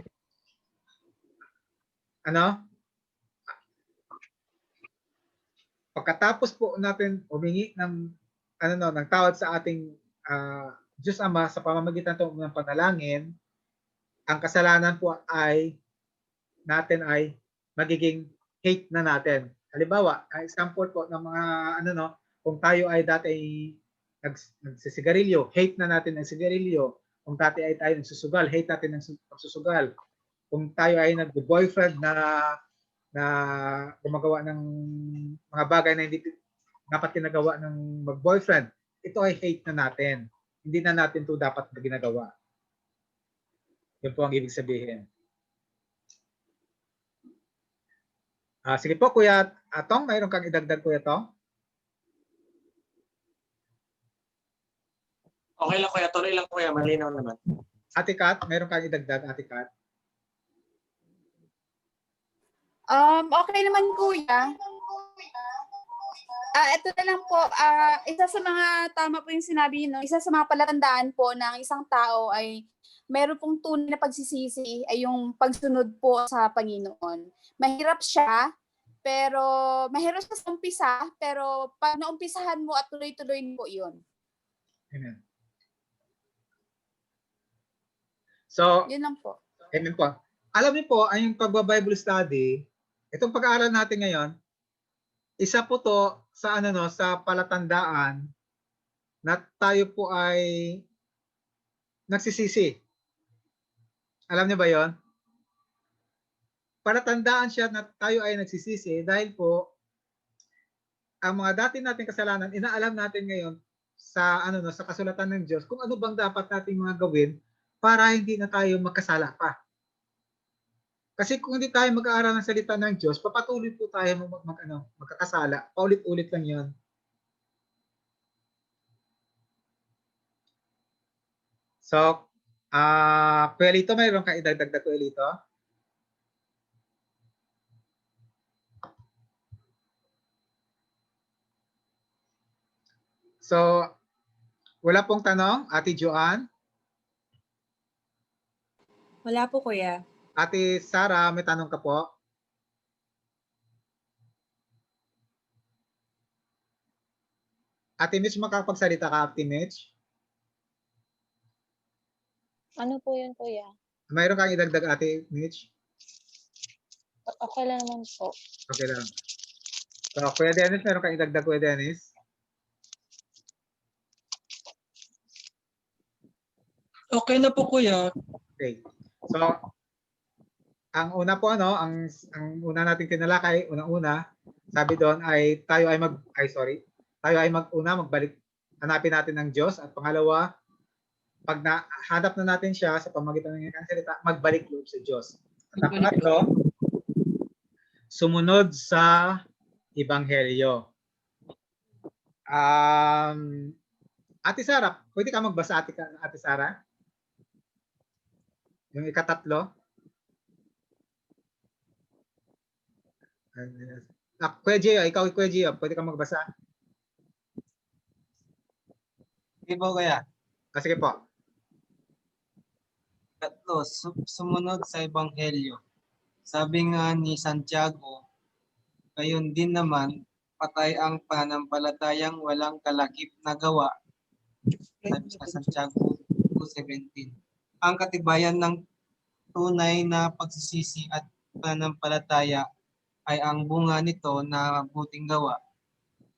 pagkatapos po natin humingi ng tawad sa ating Diyos Ama sa pamamagitan ng panalangin, ang kasalanan po ay magiging hate na natin. Halimbawa, example po ng mga kung tayo ay dati nagsisigarilyo, hate na natin ang sigarilyo. Kung dati ay tayo nagsusugal, hate natin ang pagsusugal. Kung tayo ay nag-boyfriend na gumagawa ng mga bagay na hindi dapat ginagawa ng mag-boyfriend, ito ay hate na natin. Hindi na natin ito dapat na ginagawa. Yun po ang ibig sabihin. Sige po, Kuya Tong, mayroon kang idagdag, Kuya Tong? Okay lang, Kuya. Tuloy lang, Kuya. Malinaw naman. Ate Kat, mayroon kang idagdag, Ate Kat? Okay naman, Kuya. Ito na lang po, isa sa mga tama po yung sinabi niyo, isa sa mga palatandaan po ng isang tao ay meron pong tunay na pagsisisi ay yung pagsunod po sa Panginoon. Mahirap siya, pero mahirap siya sa umpisa, pero pag naumpisahan mo at tuloy-tuloy po yun. Amen. So, yun lang po. Amen po. Alam niyo po, ang pagba-Bible study, itong pag-aaral natin ngayon, isa po to sa sa palatandaan na tayo po ay nagsisisi. Alam niyo ba 'yon? Palatandaan siya na tayo ay nagsisisi dahil po ang mga dati nating kasalanan inaalam natin ngayon sa sa kasulatan ng Diyos kung ano bang dapat nating mga gawin para hindi na tayo magkasala pa. Kasi kung hindi tayo mag-aaral ng salita ng Diyos, papatuloy po tayo magkakasala. Paulit-ulit lang 'yon. So, Kuelito, mayroon kang idagdag, Kuelito? So, wala pong tanong, Ate Joanne? Wala po, Kuya. Ate Sara, may tanong ka po? Ate Mitch, makapagsalita ka, Ate Mitch? Ano po yun, Kuya? Mayroon kang idagdag, Ate Mitch? Okay lang naman po. Okay lang. So, Kuya Dennis, meron kang idagdag, Kuya Dennis? Okay na po kuya. Okay. So, ang una po ang una nating tinalakay, unang-una, sabi doon ay tayo ay magbalik, hanapin natin ng Diyos, at pangalawa, pag nahanap na natin siya sa pamamagitan ng kanyang salita, magbalik loob sa Diyos. At ang pangatlo, sumunod sa Ebanghelyo. Ate Sara, pwede ka magbasa, Ate Sara? Yung ikatatlo. Kuya Gio, ikaw, Kuya Gio, pwede ka magbasa? Sige po kuya. Sige po. Tatlo, sumunod sa Ebanghelyo. Sabi nga ni Santiago, gayon din naman, patay ang pananampalatayang walang kalakip na gawa. Sabi sa Santiago 2:17. Ang katibayan ng tunay na pagsisisi at pananampalataya ay ang bunga nito na mabuting gawa.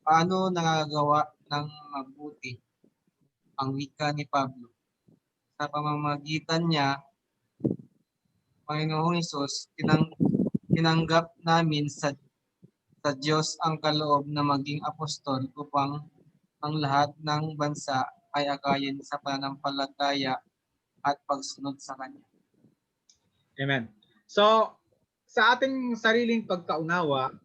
Paano nagagawa ng mabuti? Ang wika ni Pablo. Sa pamamagitan niya, Panginoong Hesus, tinanggap namin sa Diyos ang kaloob na maging apostol upang ang lahat ng bansa ay akayin sa pananampalataya at pagsunod sa Kanya. Amen. So, sa ating sariling pagkaunawa,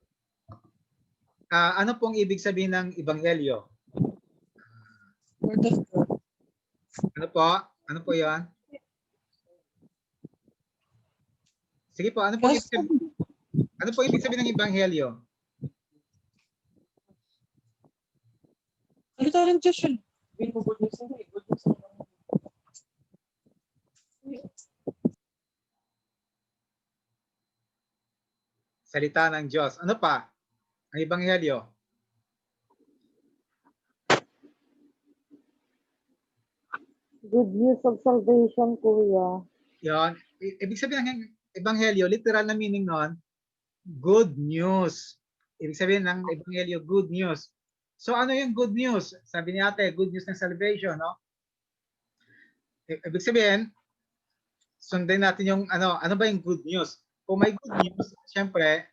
ano pong ibig sabihin ng Ebanghelyo? Word of God. Ano po? Ano po 'yan? Sige po, ano po ibig sabihin ng Ebanghelyo? Salita ng Diyos yun. Salita ng Diyos. Ano pa? Ang Ebanghelyo. Good news of salvation, Kuya. Yon. Ibig sabihin ng Ebanghelyo, literal na meaning nun, good news. Ibig sabihin ng Ebanghelyo, good news. So ano yung good news? Sabi ni ate, good news ng salvation, no? Ibig sabihin, sundin natin yung ano ba yung good news? Kung may good news, syempre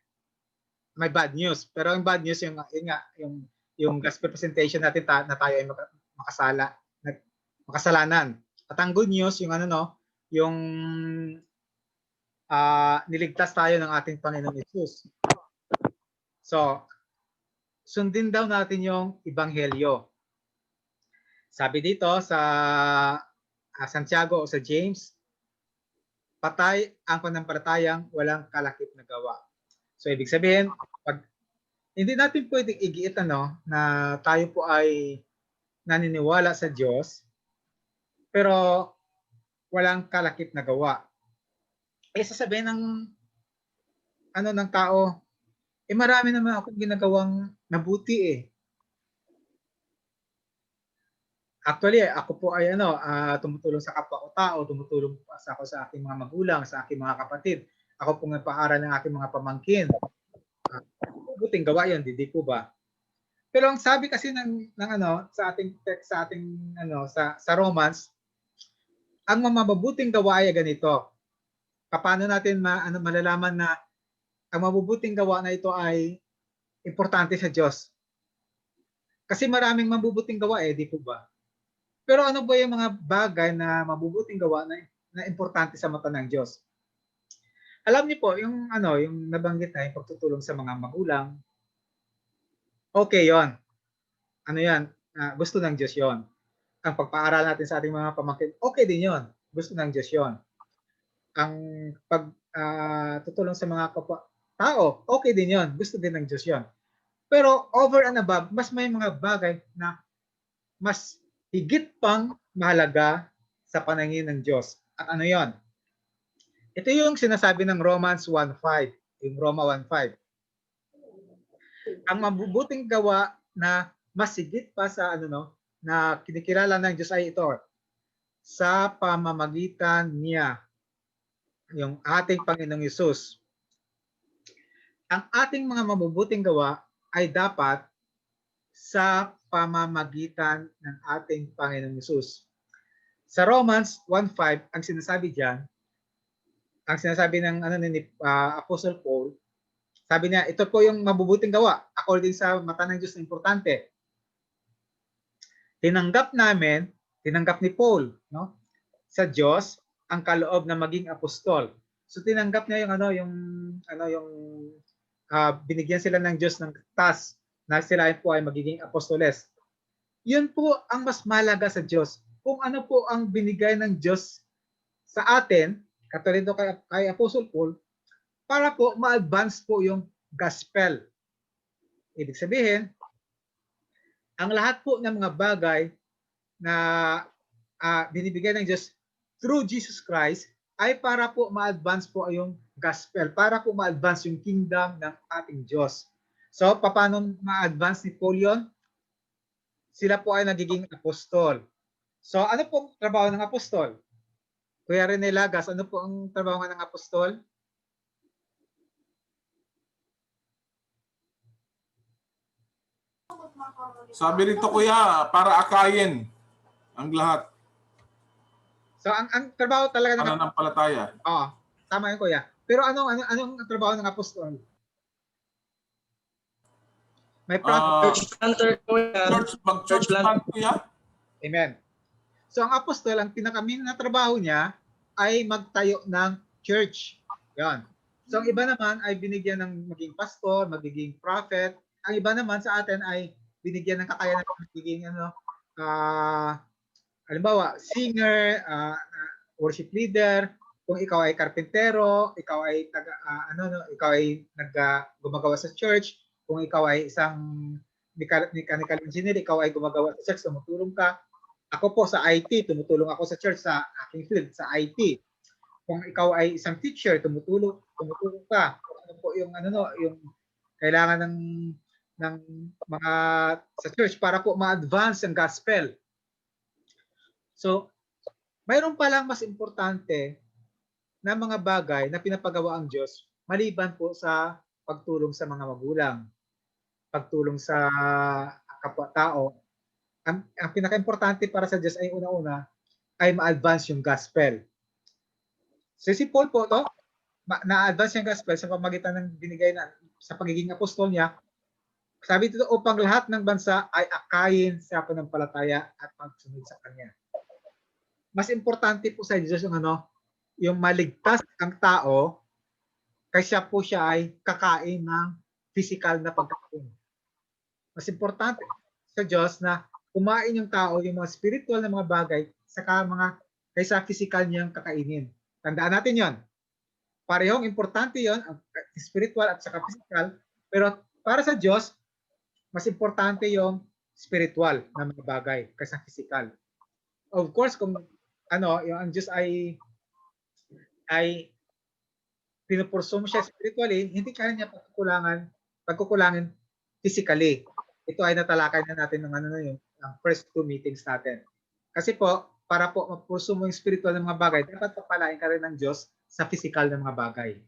may bad news. Pero yung bad news yung gospel presentation natin na tayo ay makasalanan. At ang good news yung yung niligtas tayo ng ating Panginoong Hesus. So, sundin daw natin yung Ebanghelyo. Sabi dito sa Santiago o sa James, patay ang pananampalatayang walang kalakip na gawa. So, ibig sabihin, hindi natin pwedeng igiit na tayo po ay naniniwala sa Diyos, pero walang kalakip na gawa. Sasabihin ng tao, marami naman akong ginagawang mabuti . Actually, ako po ay tumutulong sa kapwa ko tao, tumutulong ako sa aking mga magulang, sa aking mga kapatid. Ako po nagpaaral ng aking mga pamangkin. Mabuting gawa 'yon, di po ba? Pero ang sabi kasi sa ating text, sa Romans, ang mabubuting gawa ay ganito. Paano natin malalaman na ang mabubuting gawa na ito ay importante sa Diyos? Kasi maraming mabubuting gawa di po ba? Pero ano ba yung mga bagay na mabubuting gawa na importante sa mata ng Diyos? Alam niyo po, yung nabanggit na yung pagtutulong sa mga magulang, okay 'yon. Yan? Gusto ng Diyos 'yon. Ang pagpaaral natin sa ating mga pamangkin, okay din 'yon. Gusto ng Diyos 'yon. Ang tutulong sa mga kapwa tao, okay din 'yon. Gusto din ng Diyos 'yon. Pero over and above, mas may mga bagay na mas higit pang mahalaga sa paningin ng Diyos. At ano 'yon? Ito yung sinasabi ng Romans 1:5, yung Roma 1:5. Ang mabubuting gawa na mas higit pa sa na kinikilala ng Diyos ay ito, sa pamamagitan niya, yung ating Panginoong Hesus. ang ating mga mabubuting gawa ay dapat sa pamamagitan ng ating Panginoong Hesus. Sa Romans 1:5, ang sinasabi diyan, ang sinasabi ng ni Apostle Paul, sabi niya, ito po yung mabubuting gawa according sa mata ng Diyos na importante. Tinanggap ni Paul, no, sa Diyos ang kaloob na maging apostol. So tinanggap niya yung binigyan sila ng Diyos ng task na sila po ay magiging apostoles. Yun po ang mas mahalaga sa Diyos. Kung ano po ang binigay ng Diyos sa atin, katulad ito kay Apostle Paul, para po ma-advance po yung gospel. Ibig sabihin, ang lahat po ng mga bagay na binibigay ng Diyos through Jesus Christ ay para po ma-advance po yung gospel, para po ma-advance yung kingdom ng ating Diyos. So, paano ma-advance ni Paul yun? Sila po ay nagiging apostol. So, ano pong trabaho ng apostol? Kuya Rene Lagas, ano po ang trabaho ng apostol? Sabi rito kuya, para akayin ang lahat. So, ang trabaho talaga ng pananampalataya. Oo, tama yun kuya. Pero anong trabaho ng apostol? May church planter kuya. Church plant kuya. Amen. So ang apostol, ang pinakamin na trabaho niya ay magtayo ng church. Yan. So ang iba naman ay binigyan ng maging pastor, magiging prophet. Ang iba naman sa atin ay binigyan ng kakayanan ng magiging halimbawa, singer, worship leader. Kung ikaw ay karpentero, ikaw ay gumagawa sa church. Kung ikaw ay isang mechanical engineer, ikaw ay gumagawa sa church, tumutulong ka. Ako po sa IT, tumutulong ako sa church sa aking field, sa IT. Kung ikaw ay isang teacher, tumutulong ka. Ano po yung yung kailangan ng mga sa church para po ma-advance ang gospel. So, mayroon pa lang mas importante na mga bagay na pinapagawa ang Diyos maliban po sa pagtulong sa mga magulang, pagtulong sa kapwa-tao. Ang pinaka-importante para sa Diyos ay una-una ay ma-advance yung gospel. So si Paul po to, na-advance yung gospel sa pamagitan ng binigay na sa pagiging apostol niya. Sabi dito, upang lahat ng bansa ay akayin sa pananampalataya at pagsunod sa kanya. Mas importante po sa Diyos yung maligtas ang tao kaysa po siya ay kakain ng physical na pagkain. Mas importante sa Diyos na kumain yung tao, yung mga spiritual na mga bagay, kaysa physical niyang kakainin. Tandaan natin yon. Parehong importante yon, ang spiritual at saka physical, pero para sa Diyos, mas importante yung spiritual na mga bagay kaysa physical. Of course, kung yung ang Diyos ay pinupurso mo siya spiritually, hindi kaya niya pagkukulangin physically. Ito ay natalakay na natin ng yung first 2 meetings natin. Kasi po, para po mapurso mo yung spiritual ng mga bagay, dapat papalain ka rin ng Diyos sa physical na mga bagay.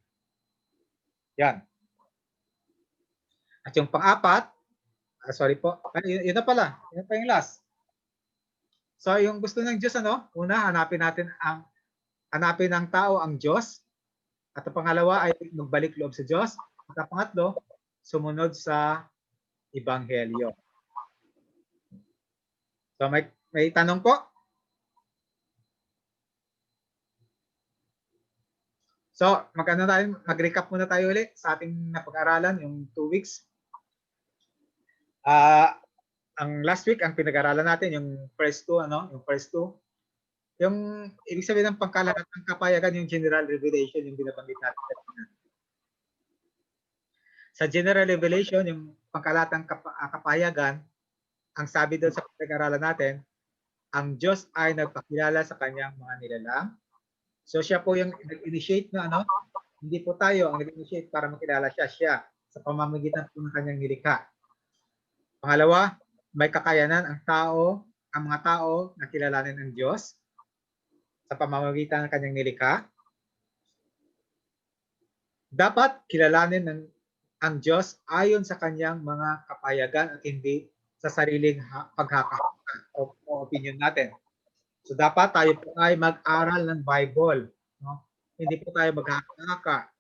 Yan. At yung pang-apat, sorry po, yun na pala, yun pa yung last. So yung gusto ng Diyos, una, hanapin ng tao ang Diyos. At ang pangalawa ay magbalik loob sa Diyos. At ang pangatlo, sumunod sa Ebanghelyo. So may tanong po? So mag-recap muna tayo ulit sa ating napag-aralan yung 2 weeks. Ang last week ang pinag-aralan natin yung first 2, yung first 2. Yung ibig sabihin ng pangkalahatang kapayagan, yung general revelation, yung binabanggit natin. Sa general revelation, yung pangkalahatang kapayagan, ang sabi doon sa pinag-aralan natin, ang Diyos ay nagpakilala sa kanyang mga nilalang. So siya po yung nag-initiate na hindi po tayo ang nag-initiate para makilala siya sa pamamagitan po ng kanyang nilikha. Pangalawa, may kakayanan ang mga tao na kilalanin ang Diyos sa pamamagitan ng kanyang nilikha. Dapat kilalanin ang Diyos ayon sa kanyang mga kapayagan at hindi sa sariling paghahaka o opinion natin. So dapat tayo po ay mag-aral ng Bible, no? Hindi po tayo maghahaka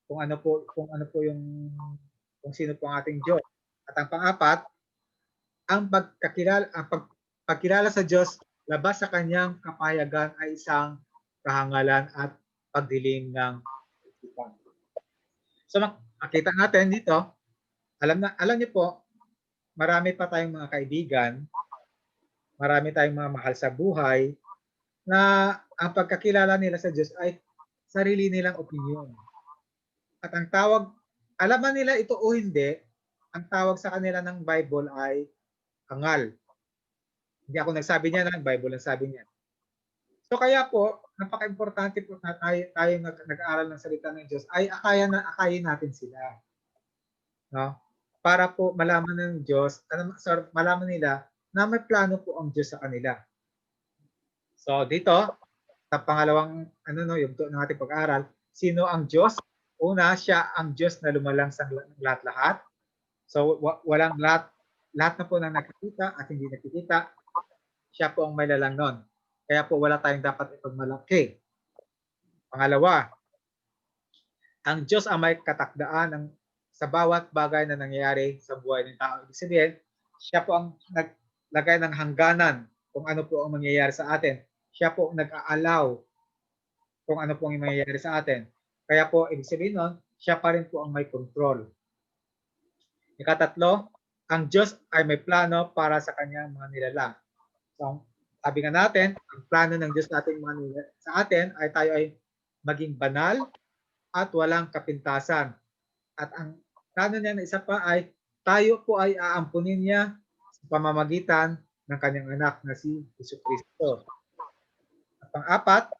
kung ano po yung kung sino po ang ating Diyos. At ang pang-apat, ang pagkilala sa Diyos labas sa kanyang kapayagan ay isang kahangalan at pagdilim ng isipan. So makita natin dito, alam niyo po, marami pa tayong mga kaibigan, marami tayong mga mahal sa buhay na ang pagkakilala nila sa Diyos ay sarili nilang opinion. At ang tawag, alam man nila ito o hindi, ang tawag sa kanila ng Bible ay hangal. Hindi ako nagsabi niya, ng Bible ang sabi niya. So kaya po, napaka-importante po na tayo nag-aaral ng salita ng Diyos ay akayin natin sila. No? Para po malaman ng Diyos, malaman nila na may plano po ang Diyos sa kanila. So dito, sa pangalawang yugto ng ating pag-aaral, sino ang Diyos? Una, siya ang Diyos na lumalang sa lahat-lahat. So walang lahat na po na nakikita at hindi nakikita, siya po ang may lalang nun. Kaya po wala tayong dapat ipagmalaki. Pangalawa, ang Diyos ang may katakdaan sa bawat bagay na nangyayari sa buhay ng tao. Ibig sabihin, siya po ang naglagay ng hangganan kung ano po ang mangyayari sa atin. Siya po ang nag-aalaw kung ano po ang mangyayari sa atin. Kaya po, ibig sabihin nun, siya pa rin po ang may control. Ikatatlo, ang Diyos ay may plano para sa kanyang mga nilalang. So, sabi nga natin, ang plano ng Diyos sa atin ay tayo ay maging banal at walang kapintasan. At ang plano niya na isa pa ay tayo po ay aampunin niya sa pamamagitan ng kanyang anak na si Jesucristo. At pang-apat,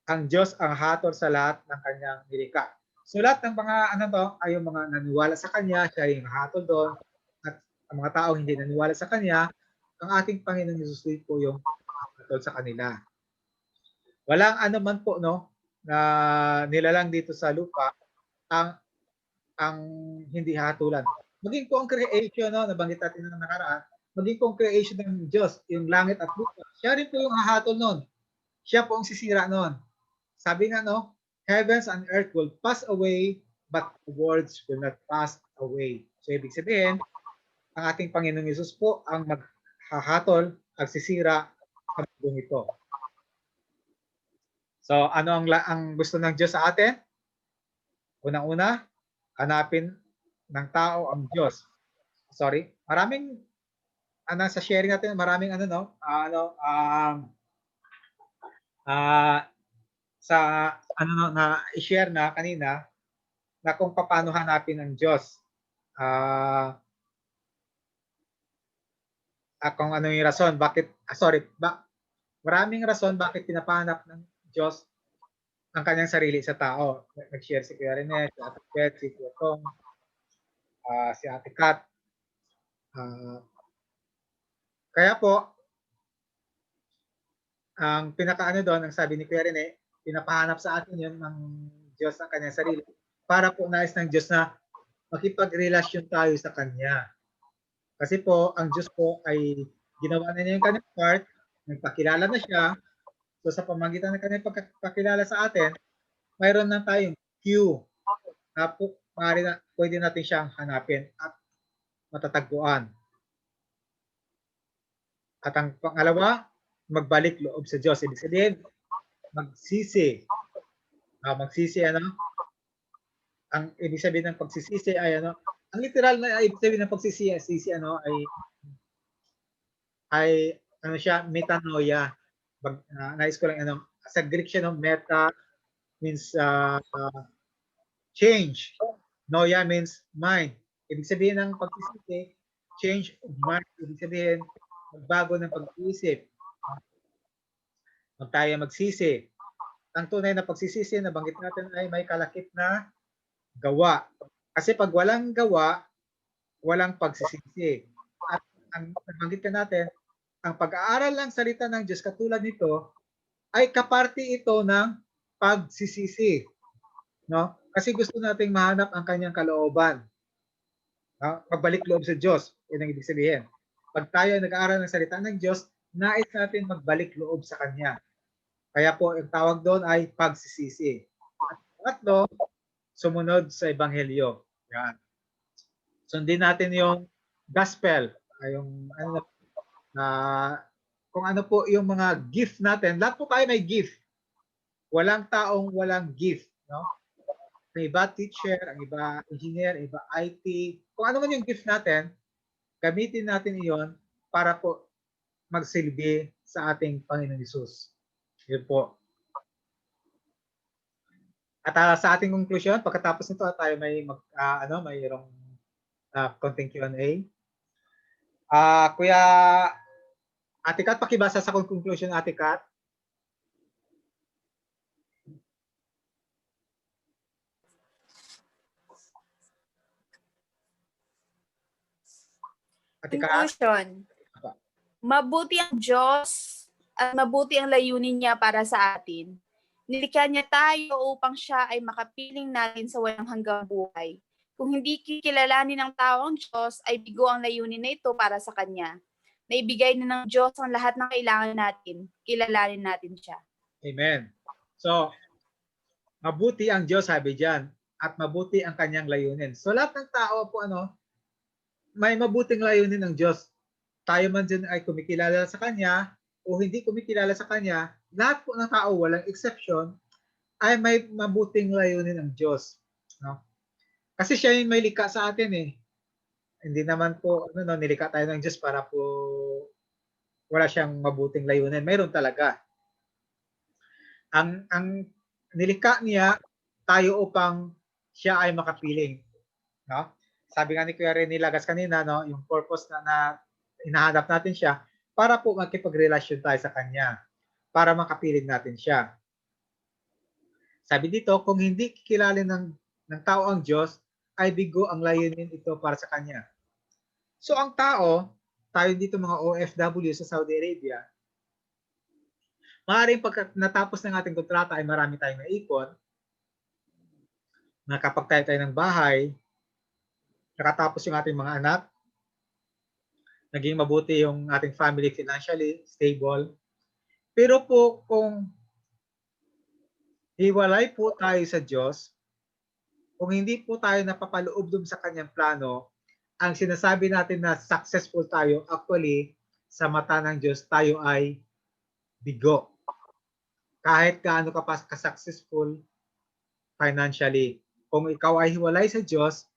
ang Diyos ang hatol sa lahat ng kanyang nilikha. So lahat ng mga ay yung mga naniwala sa kanya, siya yung hatol doon. At ang mga tao hindi naniwala sa kanya, ang ating Panginoong Hesus po yung hatol sa kanila. Walang man po na nilalang dito sa lupa ang hindi hatulan. Maging po ang creation, nabanggit natin na nakaraan, maging po ang creation ng Diyos, yung langit at lupa, siya rin po yung hahatol nun. Siya po ang sisira nun. Sabi nga, heavens and earth will pass away, but the words will not pass away. So, ibig sabihin, ang ating Panginoong Hesus po ang maghahatol, ang sisira sa mundong ito. So, ano ang gusto ng Diyos sa atin? Unang-una, hanapin ng tao ang Diyos. Sorry, maraming sa sharing natin, maraming na i-share na kanina na kung paano hanapin ang Diyos. Kung ano yung rason, maraming rason bakit pinapahanap ng Diyos ang kanyang sarili sa tao. Nag-share si Kuya Rene, si Ate Beth, si Kuya Tong, si Ate Kat. Kaya po, ang pinakaano doon, ang sabi ni Kuya Rene, pinapahanap sa atin yun ng Diyos ang kanyang sarili para po nais ng Diyos na makipagrelasyon tayo sa Kanya. Kasi po, ang Diyos po ay ginawa na niya yung kanyang part, nagpakilala na siya. So sa pamagitan ng kanyang pagpakilala sa atin, mayroon na tayong cue na po, pwede natin siyang hanapin at matatagpuan. At ang pangalawa, magbalik loob sa Diyos. Ibig sabihin, magsisi. Magsisi, ang ibig sabihin ng pagsisisi ay ang literal na ibig sabihin ng pagsisisi ay siya, metanoia. Nais ko lang sa Greek siya, meta means change. Noia means mind. Ibig sabihin ng pagsisisi, change of mind. Ibig sabihin, magbago ng pag-iisip. Tayo magsisi. Ang tunay na pagsisisi, nabanggit natin ay may kalakip na gawa. Kasi pag walang gawa, walang pagsisisi. At ang nabanggit natin, ang pag-aaral ng salita ng Diyos katulad nito ay kaparti ito ng pagsisisi. Kasi gusto nating mahanap ang kanyang kalooban. Magbalik loob sa Diyos. Yun ang ibig sabihin. Pag tayo nag-aaral ng salita ng Diyos, nais natin magbalik loob sa Kanya. Kaya po, ang tawag doon ay pagsisisi. At pangatlo, sumunod sa Ebanghelyo. Yan. Sundin natin yung gospel, yung kung ano po yung mga gift natin. Lahat po tayo may gift. Walang taong walang gift, no? Ang iba teacher, ang iba engineer, ang iba IT. Kung ano man yung gift natin, gamitin natin iyon para po magsilbi sa ating Panginoon Hesus. Yun po. At sa ating conclusion, pagkatapos nito tayo may mayroong konting Q&A. Kuya Ate Kat, pakibasa sa conclusion, Ate Kat. Conclusion. Mabuti ang Diyos at mabuti ang layunin niya para sa atin. Nilikha niya tayo upang siya ay makapiling natin sa walang hanggang buhay. Kung hindi kikilalanin ng tao ang Diyos, ay bigo ang layunin na ito para sa Kanya. Naibigay na ng Diyos ang lahat ng kailangan natin. Kilalanin natin siya. Amen. So, mabuti ang Diyos, sabi diyan, at mabuti ang kanyang layunin. So, lahat ng tao po, may mabuting layunin ng Diyos. Tayo man dyan ay kumikilala sa Kanya o hindi kumikilala sa Kanya, lahat po ng tao, walang exception, ay may mabuting layunin ng Diyos. No? Kasi siya yung may likha sa atin eh. Hindi naman po, nilikha tayo ng Diyos para po wala siyang mabuting layunin. Mayroon talaga. Ang nilikha niya tayo upang siya ay makapiling. No? Sabi nga ni Kuya Rene Lagas kanina, no, yung purpose na hinahanap natin siya para po makipagrelasyon tayo sa Kanya, para makapiling natin siya. Sabi dito, kung hindi kikilala ng tao ang Diyos, ay bigo ang layunin ito para sa Kanya. So ang tao, tayo dito mga OFW sa Saudi Arabia, maaaring pag natapos ng ating kontrata ay marami tayong naipon, nakapagtayo tayo ng bahay, nakatapos yung ating mga anak, naging mabuti yung ating family financially stable. Pero po kung hiwalay po tayo sa Diyos, kung hindi po tayo napapaloob dun sa Kanyang plano, ang sinasabi natin na successful tayo, actually, sa mata ng Diyos, tayo ay bigo. Kahit gaano ka pa ka-successful financially. Kung ikaw ay hiwalay sa Diyos,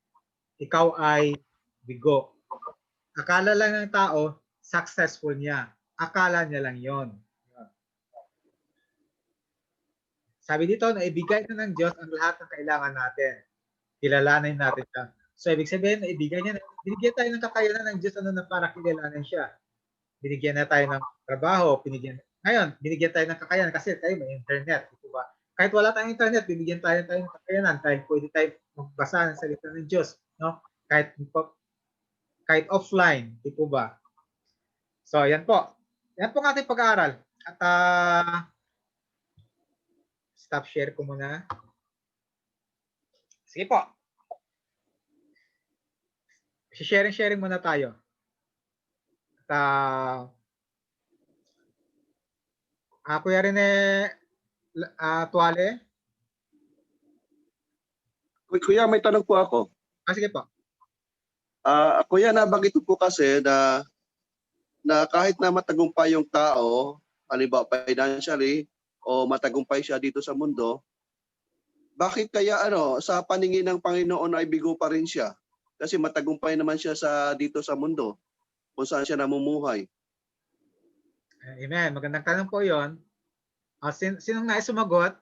ikaw ay bigo. Akala lang ng tao, successful niya. Akala niya lang yon. Sabi dito, naibigay na ng Diyos ang lahat ng kailangan natin. Kilalanin natin siya. So, ibig sabihin, naibigay niya, binigyan tayo ng kakayanan ng Diyos para kilalanin siya. Binigyan na tayo ng trabaho, ngayon, binigyan tayo ng kakayanan kasi tayo may internet. Diba? Kahit wala tayong internet, binigyan tayo ng kakayanan dahil pwede tayo magbasa ng salita ng Diyos. No? Kahit offline, di po ba? So, yan po. Yan po ang ating pag-aaral. At stop share ko muna. Sige po. Sharing muna tayo. At Kuya Rene Tuale. Kuya, may tanong po ako. Sige po. Kuya, nabanggit po kasi na kahit na matagumpay yung tao, halimbawa financially, o matagumpay siya dito sa mundo, bakit kaya sa paningin ng Panginoon ay bigo pa rin siya? Kasi matagumpay naman siya dito sa mundo kung saan siya namumuhay. Amen. Magandang tanong po yun. Sinong nais sumagot?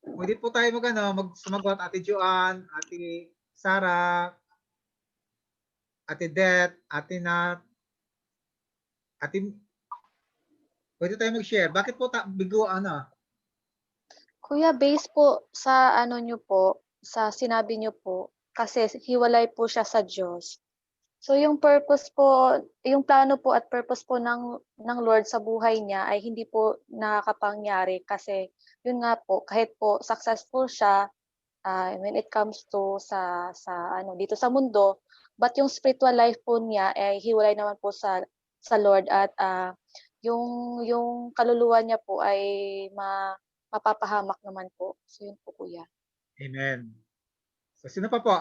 Pwede po tayo magsumagot. Ate Joanne, Ate Sarah, Ate Det, Ate Nat, pwede tayo mag-share. Bakit po bigo Kuya, base po sa nyo po, sa sinabi nyo po, kasi hiwalay po siya sa Diyos. So yung purpose po, yung plano po at purpose po ng Lord sa buhay niya ay hindi po nakakapangyari kasi yun nga po, kahit po successful siya when it comes to sa ano dito sa mundo, but yung spiritual life po niya ay hiwalay naman po sa Lord at yung kaluluwa niya po ay mapapahamak naman po. So yun po, kuya. Amen. So sino pa po?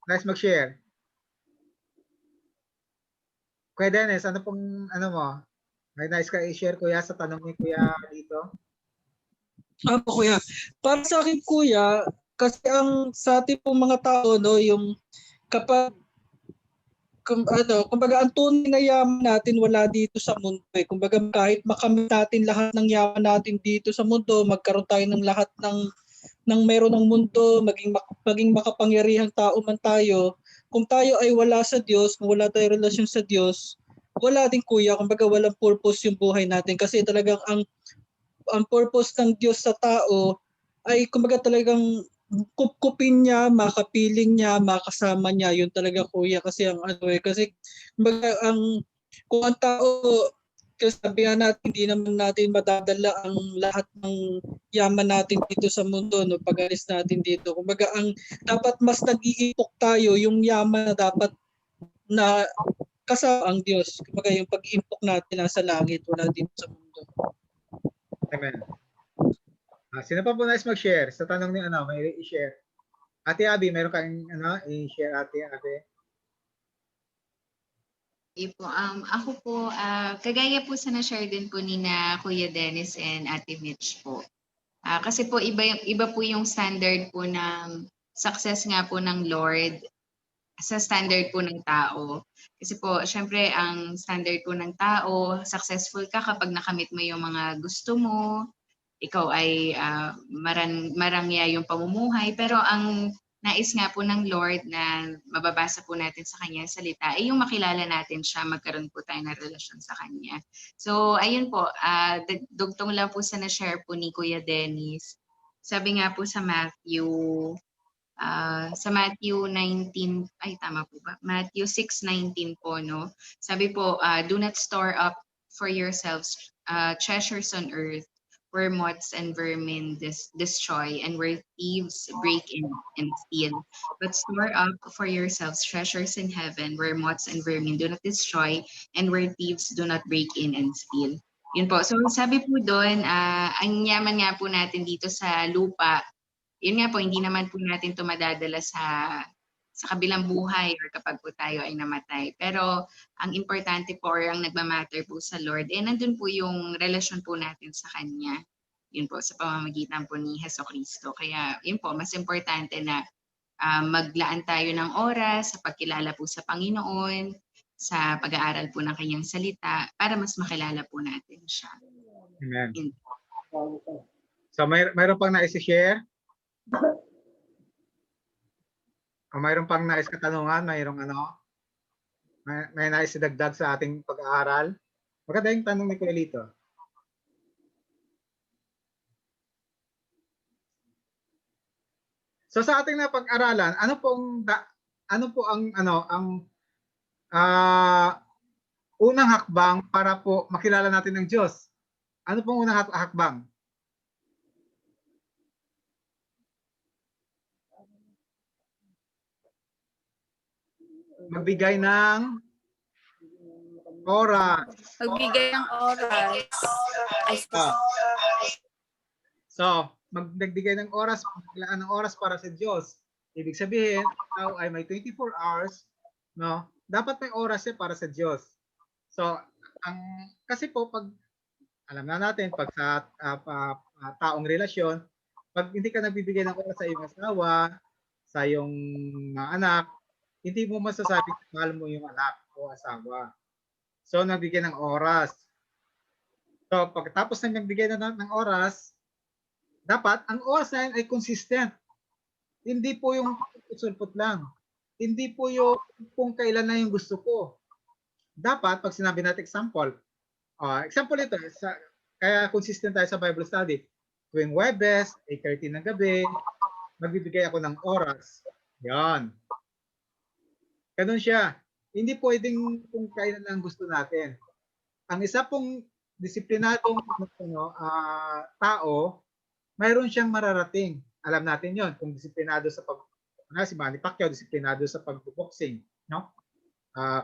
Nice mag-share. Kuya Dennis, ano pong ano mo? May nice ka i-share kuya sa tanong ni kuya dito? Opo, kuya. Para sa akin, kuya, kasi ang sa ating pong mga tao, no, yung kapag kumbaga ang tunay na yaman natin wala dito sa mundo eh. Kumbaga kahit makamit natin lahat ng yaman natin dito sa mundo, magkaroon tayo ng lahat ng meron ng mundo, maging makapangyarihang tao man tayo, kung tayo ay wala sa Diyos, kung wala tayong relasyon sa Diyos, wala din, kuya. Kumbaga walang purpose yung buhay natin kasi talagang ang purpose ng Diyos sa tao ay kumbaga talagang kupkupin niya, makapiling niya, makasama niya. Yun talaga, kuya, kasi ang kasi kumbaga kung ang tao, kasi sabihan natin, hindi naman natin madadala ang lahat ng yaman natin dito sa mundo, no, pag alis natin dito. Kumbaga ang dapat mas nag-iipok tayo yung yaman na dapat na kasama ang Diyos. Kumbaga yung pag-iimpok natin nasa langit, wala dito sa mundo. Amen. Sino pa po nice mag-share sa tanong ni may i-share? Ate Abby, meron kang i-share, Ate Abby? Po, ako po, kagaya po sa na-share din po ni na Kuya Dennis and Ate Mitch po. Kasi po iba po yung standard po ng success nga po ng Lord sa standard po ng tao. Kasi po, syempre, ang standard po ng tao, successful ka kapag nakamit mo yung mga gusto mo, ikaw ay marangya yung pamumuhay. Pero ang nais nga po ng Lord na mababasa po natin sa kanya salita ay yung makilala natin siya, magkaroon po tayo ng relasyon sa kanya. So ayun po, dugtong lang po sa na-share po ni Kuya Dennis. Sabi nga po sa Matthew 19, ay tama po ba? Matthew 6:19 po, no? Sabi po, do not store up for yourselves treasures on earth where moths and vermin destroy and where thieves break in and steal. But store up for yourselves treasures in heaven where moths and vermin do not destroy and where thieves do not break in and steal. Yun po. So sabi po doon, ang yaman nga po natin dito sa lupa, yun nga po, hindi naman po natin ito madadala sa kabilang buhay or kapag po tayo ay namatay. Pero ang importante po or ang nagmamatter po sa Lord, nandun po yung relasyon po natin sa Kanya. Yun po, sa pamamagitan po ni Jesucristo. Kaya yun po, mas importante na maglaan tayo ng oras sa pagkilala po sa Panginoon, sa pag-aaral po ng Kanyang salita, para mas makilala po natin siya. Amen. So mayroon pang nais-share? Kung mayroon pang nais katanungan, mayroong may nais idagdag sa ating pag-aaral. Maganda yung tanong ni Kuya Lito. So sa ating napag-aralan, ano po ang unang hakbang para po makilala natin ng Diyos? Ano pong unang hakbang? Magbigay ng oras. Magbigay ng oras. So, magbigay ng oras, maglaan ng oras para sa Diyos. Ibig sabihin, ikaw ay may 24 hours, no? Dapat may oras para sa Diyos. So, kasi po pag alam na natin pag sa taong relasyon, pag hindi ka nagbibigay ng oras sa iyong asawa, sa iyong mga anak, hindi mo masasabi na mahal mo yung anak o asawa. So, nagbigay ng oras. So, pagkatapos na nagbigay ng oras, dapat ang oras na yun ay consistent. Hindi po yung sulpot lang. Hindi po yung kung kailan na yung gusto ko. Dapat, pag sinabi natin example ito, kaya consistent tayo sa Bible study. Tuwing Webes, 8:30 ng gabi, magbibigay ako ng oras. Yan. Ganun siya. hindi pwedeng kung kailan lang gusto natin. Ang isa pong disiplinadong tao, mayroon siyang mararating. Alam natin yon kung disiplinado sa si Manny Pacquiao, disiplinado sa pagboboxing, no?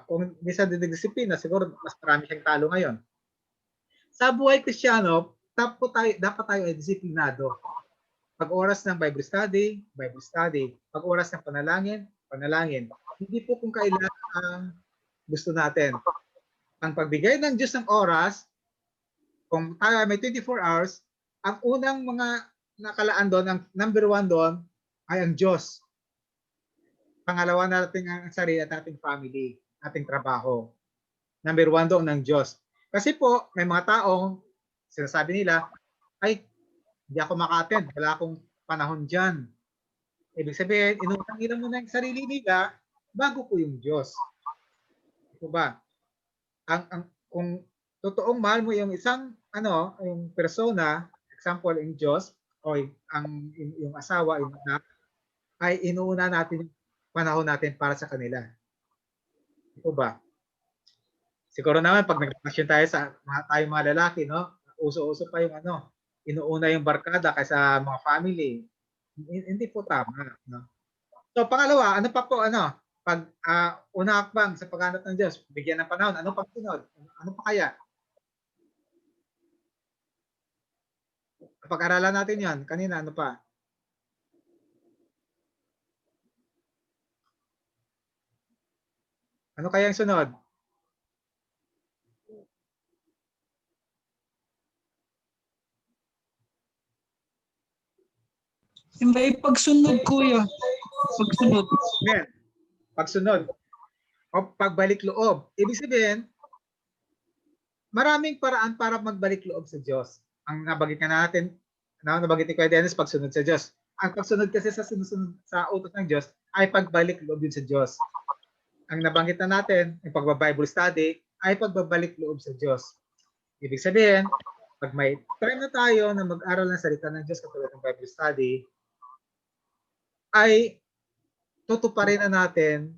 Kung hindi sa disiplina, siguro mas marami siyang talo ngayon. Sa buhay Kristiyano, dapat tayo ay disiplinado. Pag oras ng Bible study, Bible study. Pag oras ng panalangin, panalangin. Hindi po kung kailan ang gusto natin. Ang pagbigay ng Diyos ng oras, kung tayo may 24 hours, ang unang mga nakalaan doon, ang number 1 doon, ay ang Diyos. Pangalawa natin ang sarili at ating family, ating trabaho. Number 1 doon ng Diyos. Kasi po, may mga taong sinasabi nila, ay, hindi ako maka-attend, wala akong panahon dyan. Ibig sabihin, inutang-ina mo na yung sarili nila bago po yung Diyos. Ito ba? Kung totoong mahal mo yung isang yung persona, example yung Diyos o yung asawa, yung anak, ay inuuna natin yung panahon natin para sa kanila. Ito ba? Siguro naman pag nag-relasyon tayo sa tayong mga lalaki, no? Uso-uso pa yung inuuna yung barkada kaysa mga family. Hindi po tama, no? So pangalawa, ano pa po pag una hakbang sa paghanap ng Diyos, bigyan ng panahon, ano pa sunod? Ano pa kaya? Pag-aralan natin 'yan. Kanina ano pa? Ano kaya ang sunod? May pagsunod, kuya. Pagsunod. Amen. Pagsunod. O pagbalik loob. Ibig sabihin, maraming paraan para magbalik loob sa Diyos. Ang nabanggit natin, nabanggit ni Kuya Dennis, pagsunod sa Diyos. Ang pagsunod kasi sa utos ng Diyos ay pagbalik loob din sa Diyos. Ang nabanggit natin, yung pagba-Bible study, ay pagbabalik loob sa Diyos. Ibig sabihin, pag may time na tayo na mag-aral ng salita ng Diyos katulad ng Bible study, ay tutuparin na natin,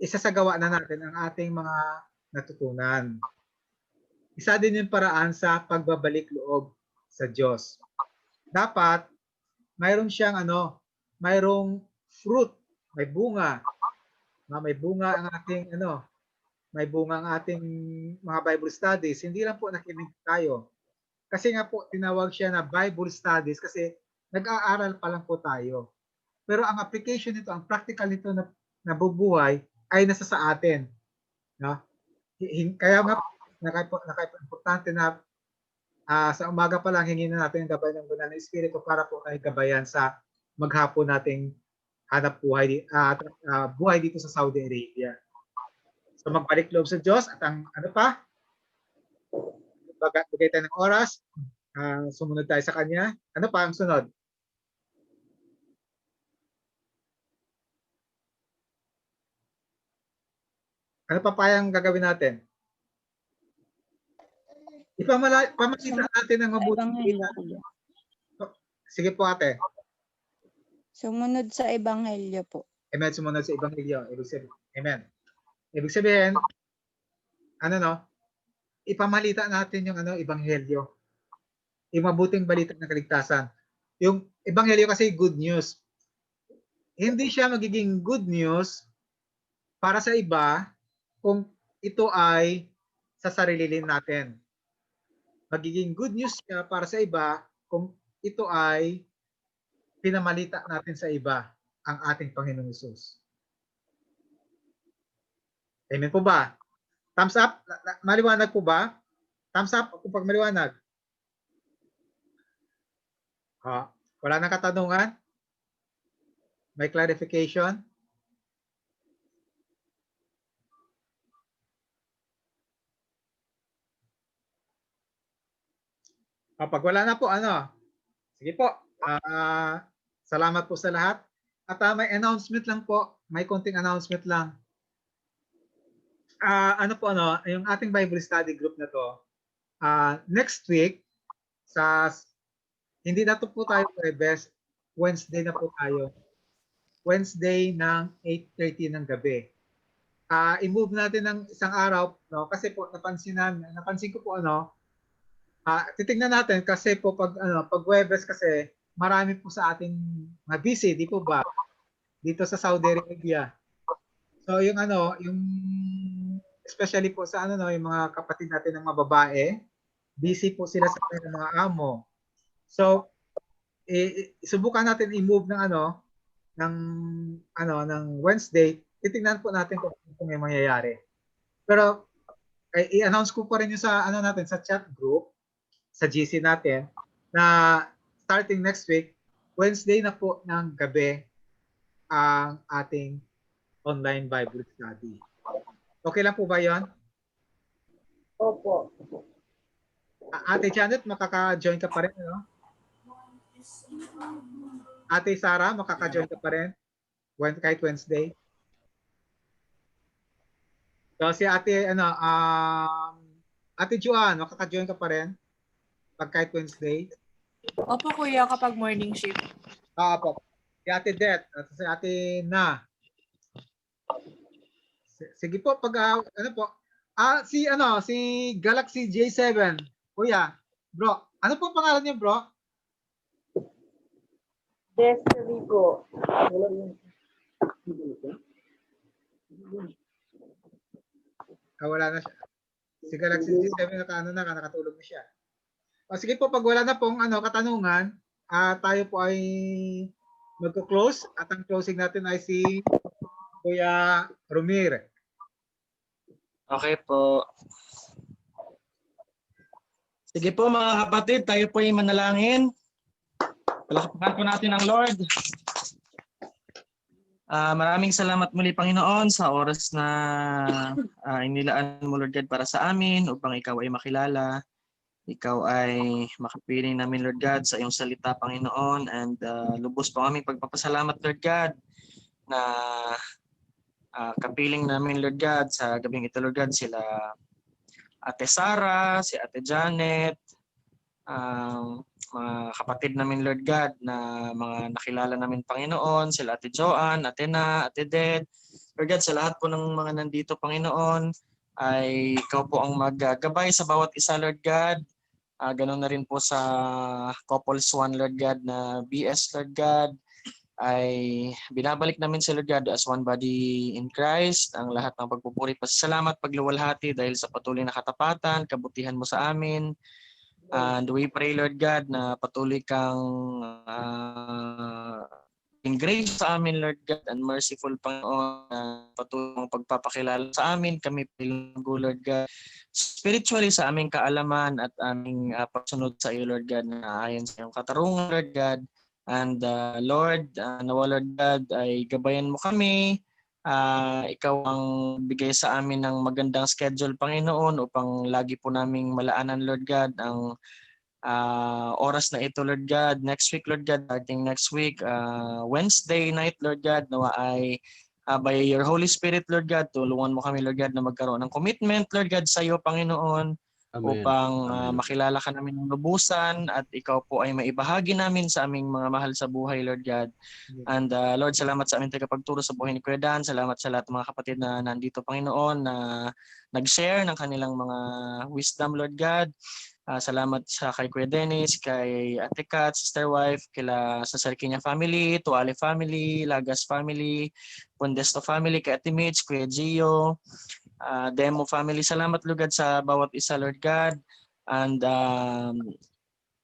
isasagawa na natin ang ating mga natutunan. Isa din yung paraan sa pagbabalik loob sa Diyos. Dapat mayroon siyang mayroong fruit, may bunga. May bunga ang ating may bunga ang ating mga Bible studies. Hindi lang po nakinig tayo. Kasi nga po tinawag siya na Bible studies kasi nag-aaral pa lang po tayo. Pero ang application nito, ang practical nito na nabubuhay ay nasa sa atin. No? Kaya nga importante na sa umaga pa lang hingin na natin ang gabay ng Banal na Espiritu para po tayo gabayan sa maghapon nating hanap buhay buhay dito sa Saudi Arabia. So magbalik loob sa Diyos at ang bigay tayo ng oras, sumunod tayo sa Kanya. Ano pa ang sunod? Ano pa payang gagawin natin? Pamakita natin ang mabuting balita. Sige po ate. Sumunod sa Ebanghelyo po. Amen, sumunod sa Ebanghelyo. Amen. Ibig sabihin, ipamalita natin yung Ebanghelyo. Yung mabuting balita ng kaligtasan. Yung Ebanghelyo kasi good news. Hindi siya magiging good news para sa iba kung ito ay sa sarili natin. Magiging good news siya para sa iba kung ito ay pinamalita natin sa iba ang ating Panginoong Hesus. Amen po ba? Thumbs up? Maliwanag po ba? Thumbs up kung pag maliwanag. Wala nang katanungan? May clarification? Pag wala na po, sige po. Salamat po sa lahat. At may announcement lang po. May konting announcement lang. Yung ating Bible study group na to, next week, hindi na to po tayo best Wednesday na po tayo. Wednesday ng 8:30 ng gabi. i-move natin ng isang araw, no? Kasi po napansin ko po titingnan natin kasi po pag Huwebes kasi marami po sa ating mga busy, di po ba? Dito sa Saudi Arabia. So yung yung especially po sa yung mga kapatid natin ng mga babae, busy po sila sa kanilang mga amo. So subukan natin i-move ng ng Wednesday. Titingnan po natin kung may mangyayari. Pero i-announce ko pa rin yung sa natin sa chat group sa GC natin na starting next week, Wednesday na po ng gabi ang ating online Bible study. Okay lang po ba 'yon? Opo. Ate Janet, makaka-join ka pa rin, no? Ate Sara, makaka-join ka pa rin? Kahit Wednesday? So si Ate Ate Juan, makaka-join ka pa rin? Pag kahit Wednesday? Opo kuya, kapag morning shift. Opo. Si Ate Det at si Ate Na. Sige po, pag si Galaxy J7. Kuya, bro, ano po pangalan niyo, bro? Destiny po. Wala na siya. Si Galaxy J7 nakatulog na siya. Sige po, pag wala na pong katanungan, tayo po ay magko-close at ang closing natin ay si Kuya Romir. Okay po. Sige po mga kapatid, tayo po ay manalangin. Palakpakan po natin ang Lord. Maraming salamat muli, Panginoon, sa oras na inilaan mo, Lord God, para sa amin upang ikaw ay makilala. Ikaw ay makapiling namin, Lord God, sa iyong salita, Panginoon. And lubos po aming pagpapasalamat, Lord God, na kapiling namin, Lord God, sa gabing ito, Lord God, sila Ate Sara, si Ate Janet, mga kapatid namin, Lord God, na mga nakilala namin, Panginoon, sila Ate Joanne, Ate Na, Ate Ded. Lord God, sa lahat po ng mga nandito, Panginoon, ay ikaw po ang maggagabay sa bawat isa, Lord God. Ganun na rin po sa Couples One, Lord God, na BS, Lord God, ay binabalik namin sa Lord God as one body in Christ. Ang lahat ng pagpupuri, pasasalamat, pagluwalhati dahil sa patuloy na katapatan, kabutihan mo sa amin. And we pray, Lord God, na patuloy kang in grace sa amin, Lord God, and merciful, Panginoon, na patuloy mong pagpapakilala sa amin. Kami, Lord God, spiritually sa aming kaalaman at aming pagsunod sa iyo, Lord God, na ayon sa iyong katarungan, Lord God. And Lord, nawa, Lord God, ay gabayan mo kami. Ikaw ang bigay sa amin ng magandang schedule, Panginoon, upang lagi po naming malaanan, Lord God, ang oras na ito, Lord God. Next week, Lord God, starting next week, Wednesday night, Lord God, nawa ay by your Holy Spirit, Lord God, tulungan mo kami, Lord God, na magkaroon ng commitment, Lord God, sa iyo, Panginoon, upang makilala ka namin ng lubusan at ikaw po ay maibahagi namin sa aming mga mahal sa buhay, Lord God. And Lord, salamat sa aming tagapagturo sa buhay ni Kuya Dan. Salamat sa lahat ng mga kapatid na nandito, Panginoon, na nag-share ng kanilang mga wisdom, Lord God. Salamat sa kay Kuya Dennis, kay Ate Kat, Sister Wife, kila sa Sarkinya family, Tuale family, Lagas family, Pondesto family, kay Ate Mitch, Kuya Gio, Demo family. Salamat, Lord God, sa bawat isa, Lord God. And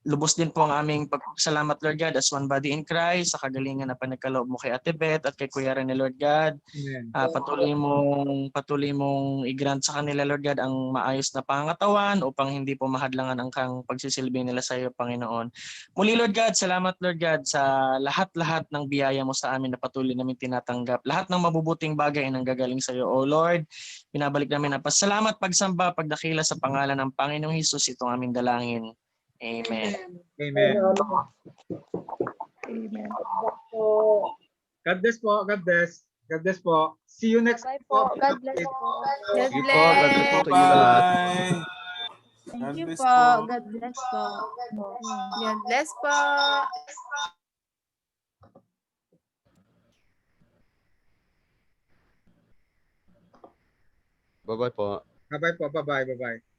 lubos din po ang aming pagpapasalamat, Lord God, as one body in Christ, sa kagalingan na panagkaloob mo kay Ate Beth at kay Kuya Rene, Lord God. Patuloy mong i-grant sa kanila, Lord God, ang maayos na pangatawan upang hindi po mahadlangan ang kang pagsisilbi nila sa iyo, Panginoon. Muli, Lord God, salamat, Lord God, sa lahat-lahat ng biyaya mo sa amin na patuloy namin tinatanggap. Lahat ng mabubuting bagay ay nanggagaling sa iyo, O Lord. Pinabalik namin ang pasalamat, pagsamba, pagdakila sa pangalan ng Panginoong Hesus, itong aming dalangin. Amen. Amen. Amen. God bless po. God bless. God bless po. See you next week po. God bless po. God Sige po, God bless po bless. sa inyo lahat. Bye. Thank you bless po. po. God bless po. God bless po. Bye-bye po. Bye-bye po. Bye-bye. Bye-bye.